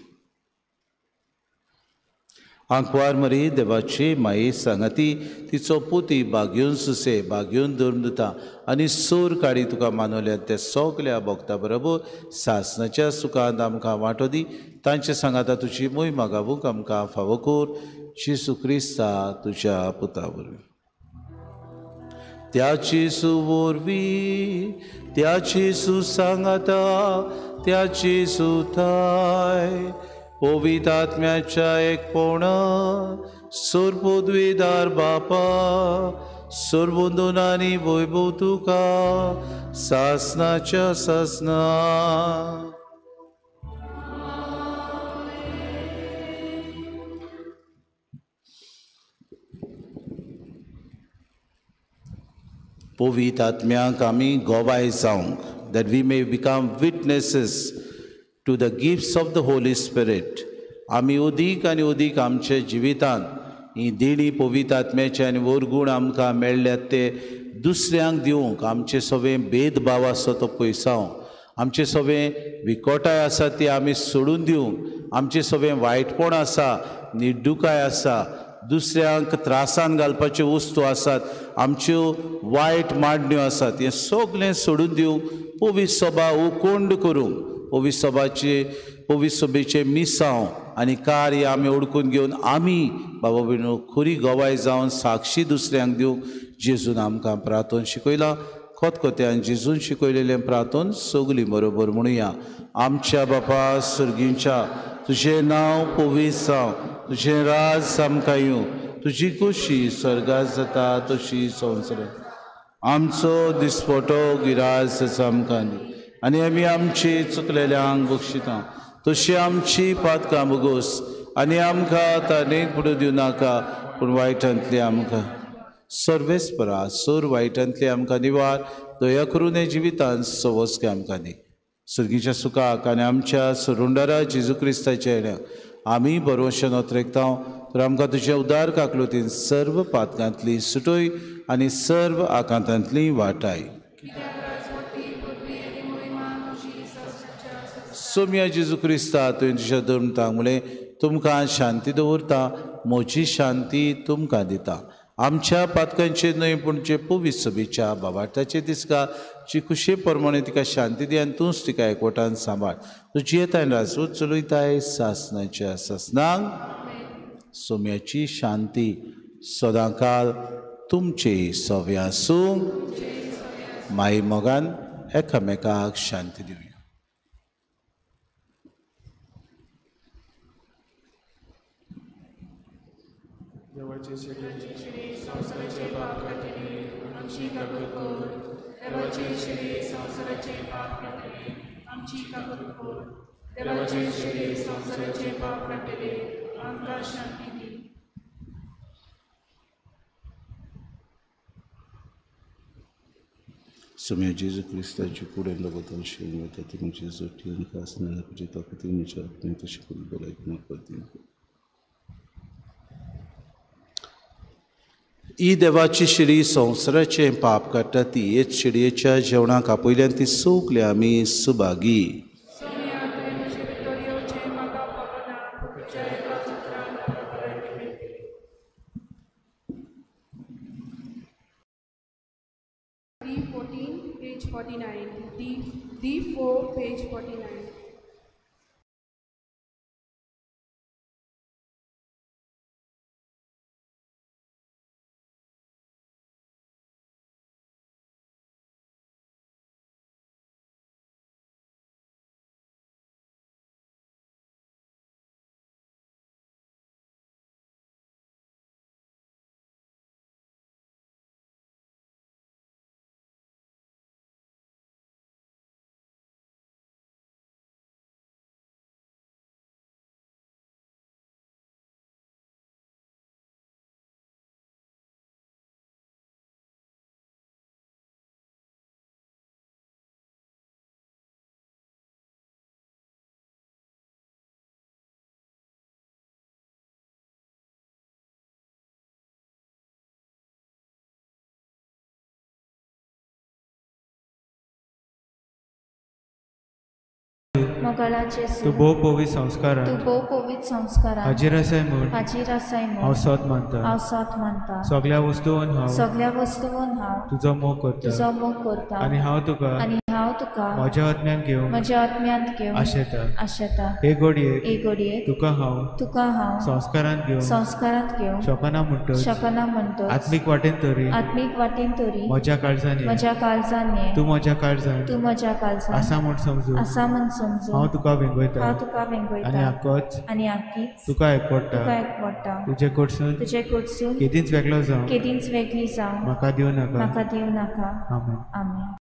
आंकवार मरी देवाची माये सांगाती तिचो पुती बागयोन सुसे बागयोन धर्मदुता आनी सोर काडी तुका मानवल्या त्या सगल्या भक्तां बरोबर सासणाच्या सुखांत आमकां वांटो दी तांचे सांगाता तुजी मोही मागावूंक आमकां फावो कर जेजू क्रिस्ता तुज्या पुता वरवीं त्याची सुवरवीं त्याची सुसांगाता त्याची सुताय पवित्र आत्म्याच्या एकपण सोरपोद्वेदार बापा सोरबोंदून आनी वैभव तुका सासनाच्या सासना पवित्र आत्म्याक आमी गोवाय जावंक that we may become witnesses to the gifts of the Holy Spirit. आमी उदीक आनी उदीक आमच्या जिवितांत ही देणी पवित्र आत्म्याचे आनी वरगूण आमकां मेळ्ळ्यात ते दुसऱ्यांक दिवंक आमचे सगळें भेदभाव आसा तो पयसावंक आमचे सगळें विकोटाय आसा ती आमी सोडून दिवंक आमचे सगळें वायटपण आसा निर्डुकाय आसा दुसऱ्यांक त्रासान घालपाच्यो वस्तू आसात आमच्यो वायट मांडण्यो आसात हें सगळें सोडून दिवंक पवित्र सभा उकोंड करूंक पवित्र सभेचे मिसांव आनी कार्य आमी ओळखून घेवन आमी बाबा भयणो खरी गोवाय जावन साक्षी दुसऱ्यांक दिवंक जेजून आमकां प्रार्थना शिकयला खतखत्यान जेजून शिकयलेलें प्रार्थना सगलीं बरोबर म्हणुया आमच्या बापा सुर्गींच्या तुजें नांव पवित्र जावं तुजें राज सामकां येवं तुजी खुशी स्वर्गांत जाता तशी संवसारांत आमचो दिसपटो गिरास आमकां दी आनी आमी आमची चुकलेल्यांक बक्षिता तशी आमची पातकां बोगोस आनी आमकां ताणेक पडूं दिवं नाका पूण वायटांतली आमकां सर्वेस्परा सोर वायटांतली आमकां निवार दया करून हे जिवितांत सवस्के आमकां दी सुर्गीच्या सुखाक आनी आमच्या सुरुंडरा जेजू क्रिस्ताच्या येण्याक आमी बरोवशें नोत्रेकता तर आमकां तुज्या उदार काकलुतीन सर्व पातकांतली सुटोय आनी सर्व आकांतांतली वाटाय सोम्या जेजू क्रिस्ता तुवें तुज्या धर्मतांक म्हळें तुमकां शांती दवरता म्हजी शांती तुमकां दिता आमच्या पातकांचेर न्हय पूण जे पवित्र सभेच्या बाबाटाचे दिसका जी खुशे प्रमाणे तिका शांती दी आनी तूंच तिका एकवटान सांबाळ तुजी येताय राजवट चलयताय सासनाच्या सासनाक सोम्याची शांती सदांकाल तुमचे सवे आसूं माई मोगान एकामेकाक शांती दिवया देवाचे श्री संवसाराचे पाप कातले आमची काकूत कर देवाचे श्री संवसाराचे पाप कातले आमची काकूत कर देवाचे श्री संवसाराचे पाप कातले आमकां शांती दी सोम्या जेजू क्रिस्ताची कुडे लगोतल शेण वता ती म्हणजे जोटी आमकां आसनाल्या तुजी ताकती म्हज्या आत्म्याक तशी करून भलायकी म्हाका दी ही देवाची शिडी संवसाराचे पाप काडटा ती हेच शिडयेच्या जेवणाक आपयल्यान ती सोगली आमी सुभागी page 49. D4, page 49. मोगलाचे तू भोव पवित संस्कारान तू भोव पवित संस्कारान हाजीर आसाय म्हूण हाजीर आसाय हांव म्हूण सत मानता. हांव सत मानता. सगळ्या वस्तूंन हांव सगळ्या वस्तूंन हांव तुजो मोग करता तुजो मोग करता आनी हांव तुका आनी हांव तुका म्हज्या आत्म्यान घेवन म्हज्या आत्म्यांत घेवन आशेता. आशेता. हे घडयेक एक घडयेक तुका हांव संस्कारान घेवन संस्कारांत घेवन शकना म्हणटच शकना म्हणटच आत्मीक वाटेन तरी आत्मीक वाटेन तरी म्हज्या काळजांनी म्हज्या काळजांनी तू म्हज्या काळजांत तू म्हज्या काळजांत आसा म्हूण समजू आसा म्हूण समजून हांव तुका वेंगयता हांव तुका आनी वेंगयता आक्कोच आनी आख्खीच तुका एकवडटा. तुका एकवडटा. तुजे कडसून तुजे कडसून केदींच वेगळो जावं केदींच वेगळी जावं म्हाका दिवं नाका. म्हाका दिवं नाका. आमेन. आमेन.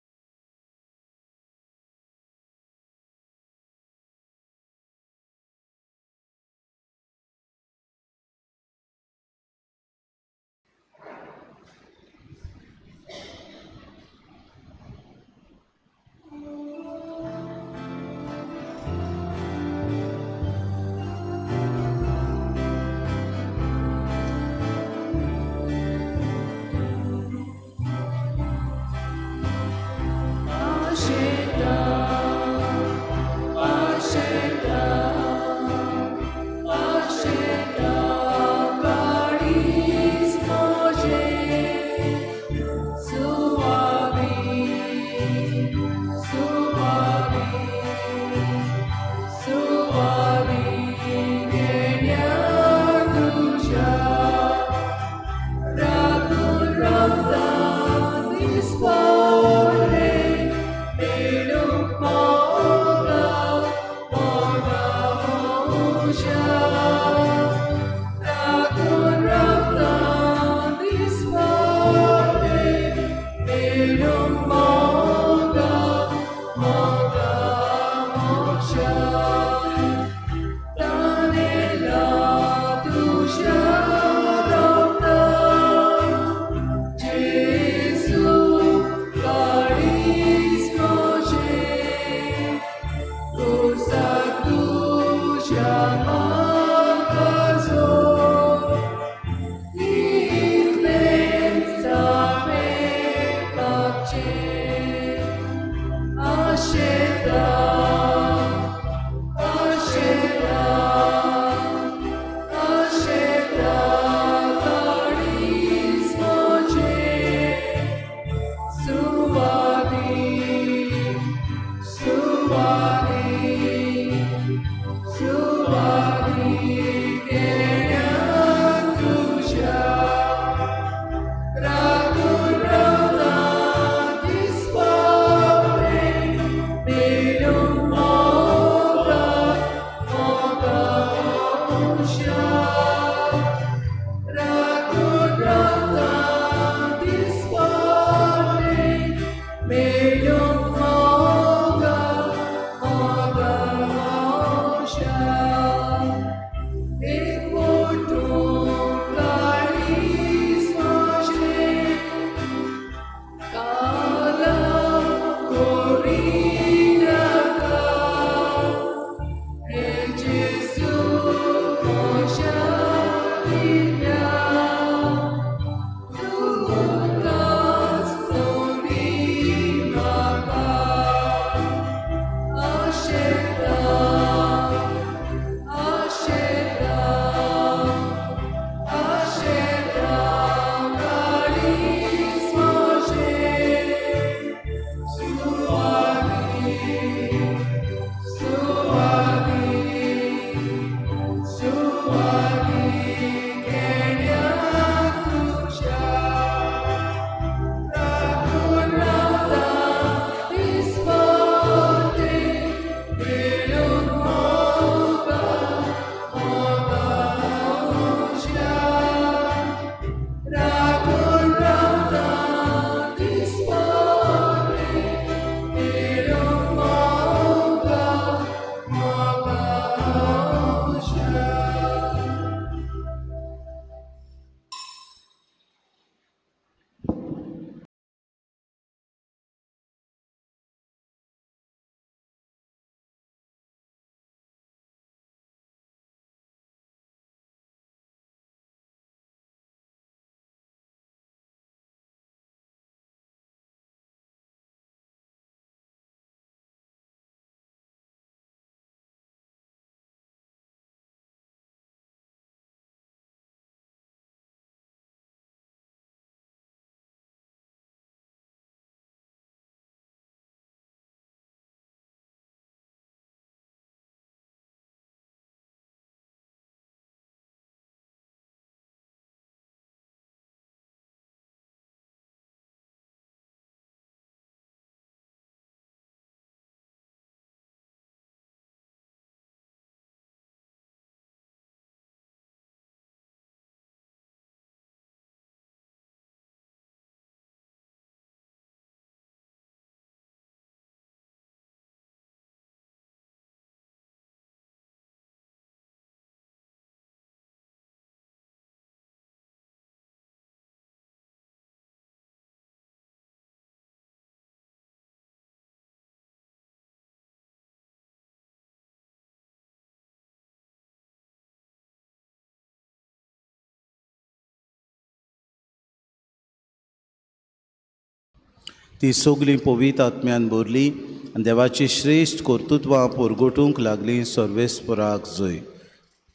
ती सगळीं पवित्र आत्म्यान भरली आनी देवाची श्रेश्ठ कर्तुत्वां परगटूंक लागलीं सर्वेस्पराक जय.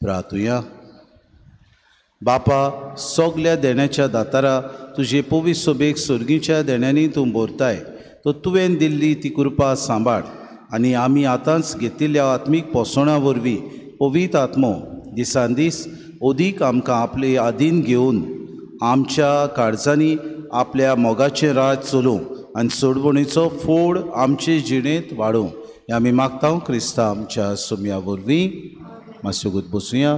प्रार्थुया. बापा, सगल्या देण्याच्या दातारा तुजे पवित्र सोबेक सर्गीच्या देण्यांनी तूं भरताय. तो तुवें दिल्ली ती कृपा सांबाळ आनी आमी आतांच घेतिल्ल्या आत्मीक पोसणा वरवीं पवित्र आत्मो दिसान दीस अदीक आमकां आपले आधीन घेवन आमच्या काळजांनी आपल्या मोगाचें राज चलोवंक आनी सोडवणीचो फोड आमचे जिणेंत वाडोवंक हें आमी मागता क्रिस्ता आमच्या सोम्या वरवीं. मातशें बसूया.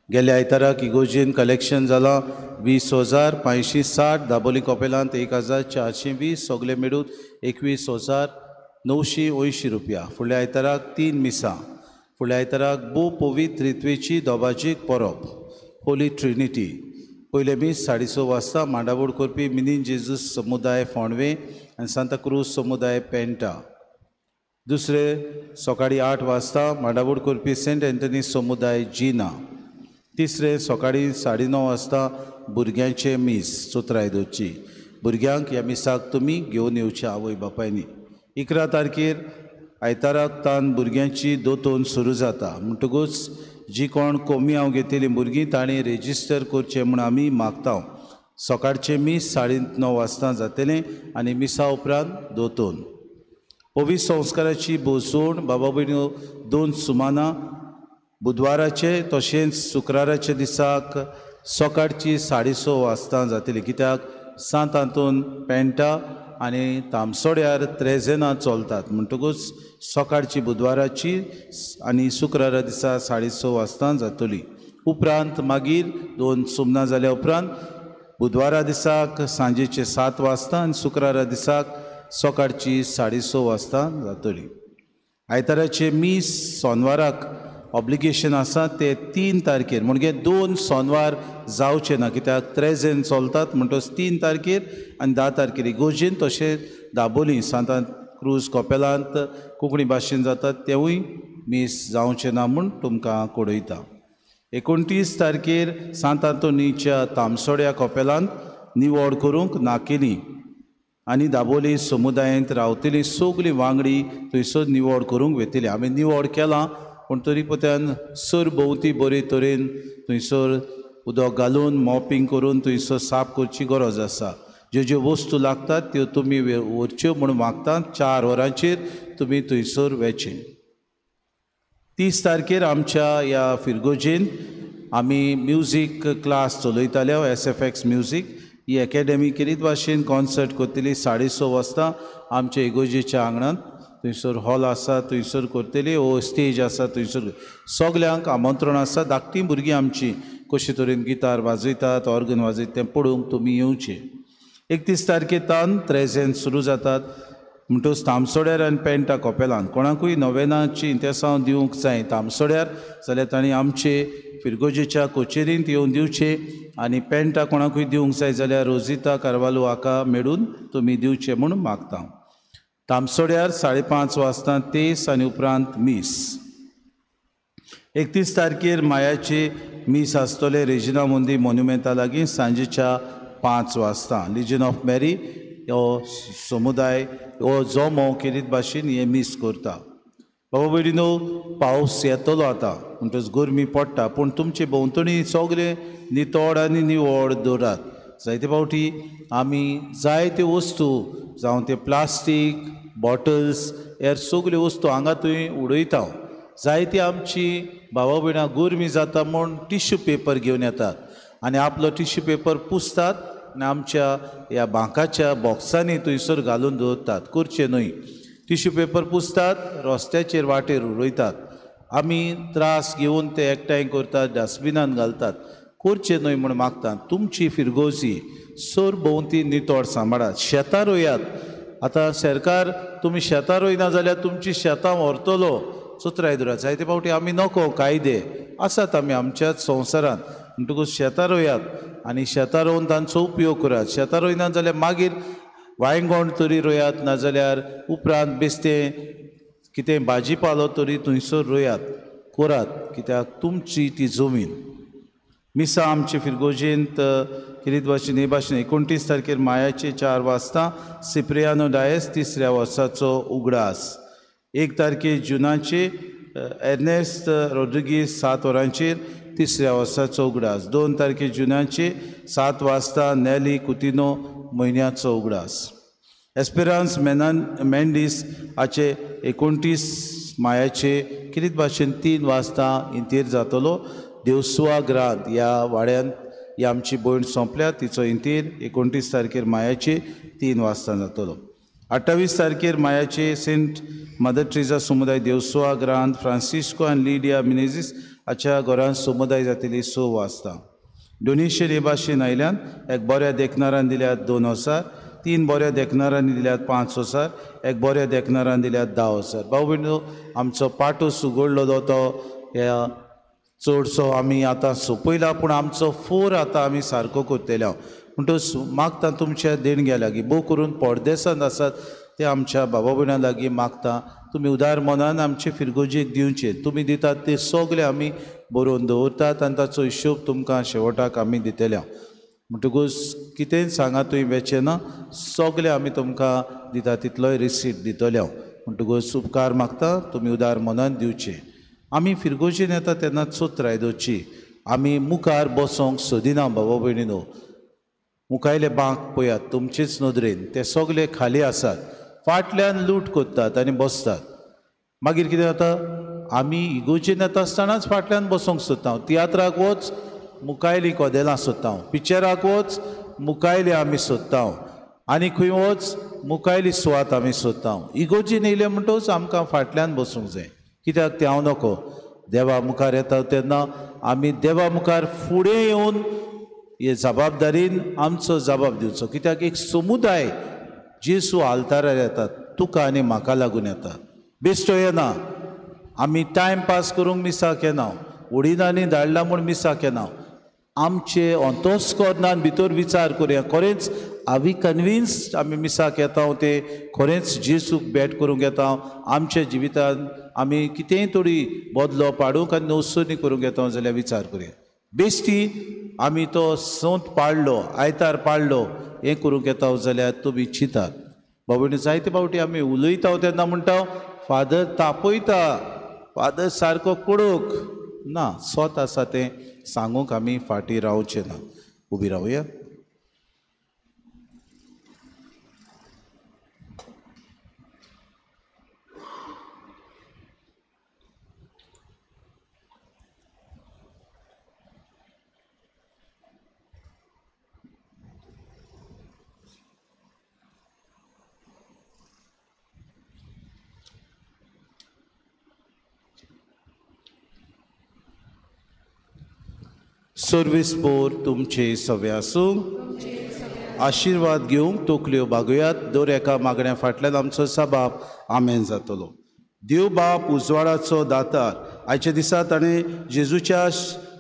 गेल्या आयताराक इगोजेन कलेक्शन जालां 20,560. दाबोली कॉपेलांत 1,420. सगळे मेळून 21,980 रुपया. फुडल्या आयताराक 3 मिसां. फुडल्या आयताराक भू पवित्र रित्वेची दोबाजीक परब होली ट्रिनिटी. पयले मीस 6:30 वाजता मांडावळ करपी मिनीन जेजूस समुदाय फोंडवे आनी सांताक्रूज समुदाय पेंटा. दुसरे सकाळीं 8 वाजता मांडावळ करपी सेंट एंटनी समुदाय जिना. तिसरे सकाळीं 9:30 वाजता भुरग्यांचे मीस चोत्रायदोची. भुरग्यांक ह्या मिसाक तुमी घेवन येवचे आवय बापायनी. 11 तारखेर आयताराक तान भुरग्यांची दोतोन सुरू जाता. म्हणटकूच जी कोण कोमयाव घेतिल्लीं भुरगीं ताणीं रेजिस्टर करचें म्हूण आमी मागता. सकाळचें मीस 9:30 वाजता जातलें आनी मिसा उपरांत दोतोन. पवित्र संस्काराची बोसोण बाबा भयण्यो 2 सुमाना बुधवाराचे तशेंच शुक्राराच्या दिसाक सकाळची 6:30 वाजता जातली. कित्याक सांत आंतोन पेंटा आनी तामसोड्यार त्रेजेनां चलतात. म्हणटकूच सकाळची बुधवाराची आनी शुक्रारा दिसा 6:30 वाजता जातली. उपरांत मागीर 2 सुमनां जाल्या उपरांत बुधवारा दिसाक सांजेचे 7 वाजता आनी शुक्रारा दिसाक सकाळची 6:30 वाजता जातली. आयताराचे मीस सोनवाराक ऑब्लिगेशन आसा ते 3 तारखेर म्हणजे 2 सोनवार जावचे ना. कित्याक त्रेजेन चलतात म्हणटच 3 तारखेर आनी 10 तारखेर इगोजेन तशेंच दाबोली सांता क्रूज कॉपेलांत कोंकणी भाशेन जातात तेवूय मीस जावचे ना म्हूण तुमकां कळयता. 29 तारखेर सांत आंतोनीच्या तामसोड्या कॉपेलांत निवड करूंक नाकेली आनी दाबोली समुदायांत रावतलीं सगलीं वांगडी थंयसर निवड करूंक वेतली. हांवें निवड केलां पूण तरी पत्यान सरभोंवती बरे तरेन थंयसर उदक घालून मॉपिंग करून थंयसर साफ करची गरज आसा. ज्यो ज्यो वस्तू लागतात त्यो तुमी व्हरच्यो म्हूण मागतात. 4 वरांचेर तुमी थंयसर वेचे. 30 तारखेर आमच्या ह्या फिरगोजेन आमी म्युजीक क्लास चलयताल्यो. SFX म्युजीक ही एकेडमी किरीत भाशेन कॉन्सर्ट करतली. 6:30 वाजता आमच्या इगोजेच्या आंगणांत थंयसर हॉल आसा थंयसर करतली. स्टेज आसा थंयसर सगल्यांक आमंत्रण आसा. धाकटीं भुरगीं आमची कशे तरेन गिटार वाजयतात ऑर्गन वाजयतात तें पळोवंक तुमी येवचें. 31 तारखेतान त्रेजेन सुरू जातात. म्हणटच तामसोड्यार आनी पेंटा कॉपेलांत कोणाकूय नोवेनाची इंतेसांव दिवंक जाय तामसोड्यार जाल्यार तांणी आमचे फिरगोजेच्या कोचेरींत येवन दिवचे आनी पेंटा कोणाकूय दिवंक जाय जाल्यार रोजिता कारवालो हाका मेळून तुमी दिवचे म्हूण मागता. तामसोड्यार 5:30 वाजता तेस आनी उपरांत मीस. 31 तारखेर मायाचे मीस आसतले रेजिना मोंदी मॉन्युमेंटा लागीं सांजेच्या 5 वाजता. लिजन ऑफ मॅरी हो समुदाय हो जोमो किरीत भाशेन हे मीस करता. बाबा भयणीनो, पावस येतलो आतां म्हणटच गरमी पडटा पूण तुमचे भोंवतणी सगळे नितळ आनी निवळ दवरात. जायते फावटी आमी जायत्यो वस्तू जावं ते प्लास्टीक बॉटल्स ह्या सगल्यो वस्तू हांगा थंय उडयता. जायती आमची भावा भयणां गरमी जाता म्हूण टिश्यू पेपर घेवन येतात आनी आपलो टिश्यू पेपर पुसतात आनी आमच्या ह्या बांकाच्या बॉक्सांनी थंयसर घालून दवरतात. करचे न्हय. टिश्यू पेपर पुसतात रस्त्याचेर वाटेर उडयतात. आमी त्रास घेवन ते एकठांय करतात डस्टबिनान घालतात. करचे न्हय म्हूण मागतात. तुमची फिरगोजी सरभोंवती नितळ सांबाळात. शेतां रोयात. आतां सरकार तुमी शेतां रोयना जाल्यार तुमची शेतां व्हरतलो चोत्रायदुरात. जायते फावटी आमी नको कायदे आसात आमी आमच्याच संवसारांत. म्हणटकूच शेतां रोयात आनी शेतां रोवन तांचो उपयोग करात. शेतां रोयना जाल्यार मागीर वांयगण तरी रोयात नाजाल्यार उपरांत बेश्टें कितें भाजी पालो तरी थंयसर रोयात करात. कित्याक तुमची ती जमीन. मिसा आमचे फिरगोजेंत किरीत भाशेन हे भाशेन 29 तारखेर मायाचे 4 वाजता सिप्रियानो डायस 3ऱ्या वर्साचो उगडास. 1 तारखेर जुनाचे एर्नेस्ट रोड्रिगीस 7 वरांचेर 3ऱ्या वर्साचो उगडास. 2 तारखेर जुनाचे 7 वाजता नेली कुतिनो म्हयन्याचो उगडास. एस्पेरान्स मेंडीस हाचे 29 मायाचे किरीत भाशेन 3 वाजता इंतेर जातलो. देवसुआ ग्रांत ह्या वाड्यान ही आमची भयण सोंपल्या. तिचो इंतेर 29 तारखेर मायाचे 3 वाजता जातलो. 28 तारखेर मायाचे सेंट मदर ट्रेजा समुदाय देवसुआ ग्रांत फ्रांसिस्को आनी लिडिया मिनेझीस हाच्या घरांत समुदाय जातली 6 वाजता. डोनेशन हे भाशेन आयल्यान एक बऱ्या देखणारान दिल्यात 2,000, 3 बऱ्या देखणारांनी दिल्यात 5,000, एक बऱ्या देखणारान दिल्यात 10,000. भाऊ भयणो, आमचो पाटो सुगडलो तो ह्या चडसो आमी आतां सोंपयला, पूण आमचो फोर आतां आमी सारको करतले. म्हणटच मागता तुमच्या देणग्या लागीं भोव करून पॉर्देसांत आसात ते आमच्या बाबा भयणां लागीं मागता तुमी उदार मनान आमचे फिरगोजेक दिवचे. तुमी दितात ते सगळे आमी बरोवन दवरतात आनी ताचो हिशोब तुमकां शेवटाक आमी दितल्या. म्हणटकूच कितेंय सांगा तुवें वेचेना, सगळे आमी तुमकां दिता तितलोय रिसीट दितले. म्हणटकूच उपकार मागता तुमी उदार मनान दिवचे. आमी फिरगोजेन येता तेन्ना चोत रायदोची. आमी मुखार बसोंक सोदिना बाबा भयणीनो. मुखायले बांक पळयात तुमचेच नदरेन, ते सगळे खाली आसात. फाटल्यान लूट कोत्तात आनी बसतात. मागीर कितें जाता, आमी इगोजेन येता आसतनाच फाटल्यान बसोंक सोदता. तियात्राक वच मुखायली कोदेलां सोदता. पिक्चराक वच मुखायली आमी सोदता. आनी खंय वच मुखायली सुवात आमी सोदता. इगोजेन येयले म्हणटच आमकां फाटल्यान बसूंक जाय. कित्याक तें हांव नको. देवा मुखार येता तेन्ना आमी देवा मुखार फुडें येवन हे जबाबदारीन आमचो जबाब दिवचो. कित्याक एक समुदाय जेसू आल्तारार येतात तुका आनी म्हाका लागून येता. बेश्टो येना. आमी टायम पास करूंक मिसाक येना. उडीदांनी धाडला म्हूण मिसाक येना. आमचे अंतस्करणान भितर विचार करुया. खरेंच आमी कन्विन्स्ड आमी मिसाक येता ते खरेंच जेसूक भेट करूंक येता. आमच्या जिवितान आमी कितेंय थोडी बदलो पाडूंक आनी नवसोनी करूंक येता जाल्यार विचार करुया. बेश्टी आमी तो संत पाळ्ळो, आयतार पाळ्ळो हें करूंक येता जाल्यार तुमी चिंतात. बाबा जायते फावटी आमी उलयता तेन्ना म्हणटा फादर तापयता, फादर सारको कडक ना. स्वत आसा तें सांगूंक आमी फाटीं रावचें ना. उबी रावया. सर्वीस पोर तुमचे सवे आसूं. आशिर्वाद घेवंक तोकल्यो बागुयात. दर एका मागण्या फाटल्यान आमचो सबाब आमेन जातलो. देव बाप उजवाडाचो दातार, आयच्या दिसा ताणें जेजूच्या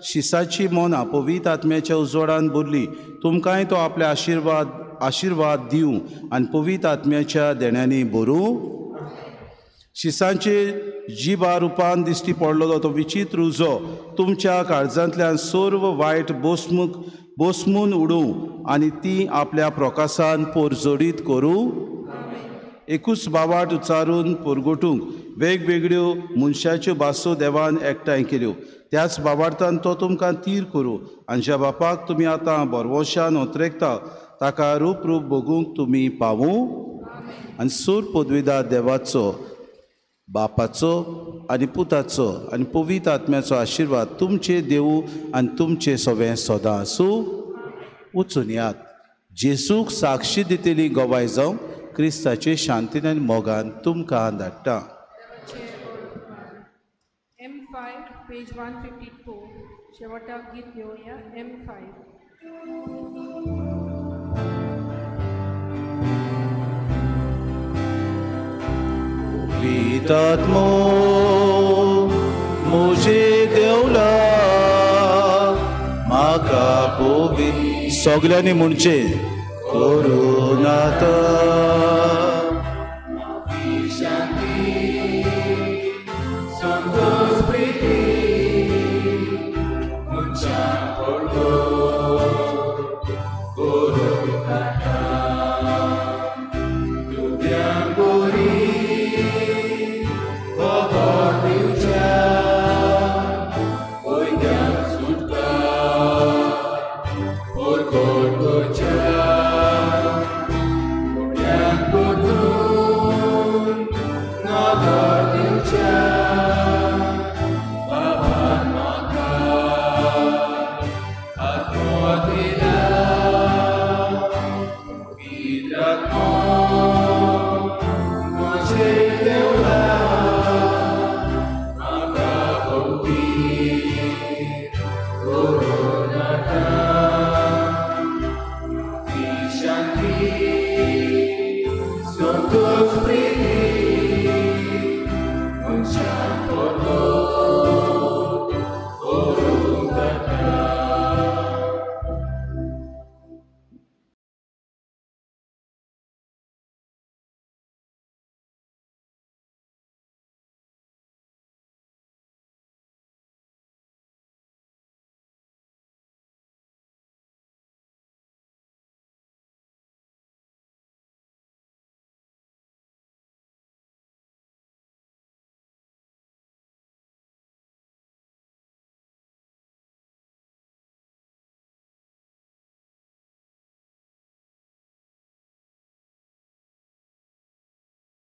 शिसाची मोना पवित्र आत्म्याच्या उजवाडान भरली. तुमकांय तो आपले आशिर्वाद दिवं आनी पवित्र आत्म्याच्या देण्यांनी भरूं. शिसांचे जिबा रुपान दिश्टी पडलेलो तो विचित्र उजो तुमच्या काळजांतल्यान सर्व वायट बोसमून उडोवं आनी ती आपल्या प्रकाशान पोरजोडीत करूं. एकूच बावाट उच्चारून पोरगोटूंक वेगवेगळ्यो मनशाच्यो भासो देवान एकठांय केल्यो. त्याच बावार्थान तो तुमकां तीर करूं आनी ज्या बापाक तुमी आतां बरवशान ओंत्रेकता ताका रूप बगूंक तुमी पावूं. आनी सूर पदवीदार देवाचो, बापाचो आनी पुताचो आनी पवित्र आत्म्याचो आशिर्वाद तुमचे देवू आनी तुमचे सगळें सदां आसूं. वचून यात. जेसूक साक्षी दितेली गोवाय जावं क्रिस्ताचे शांतीन आनी मोगान तुमकां धाडटा. M5 पेज 154 शेवटाक गीत घेवया. M5 पवित्रात्मो मुझे देवला म्हाका सगळ्यांनी म्हणचे करुणाता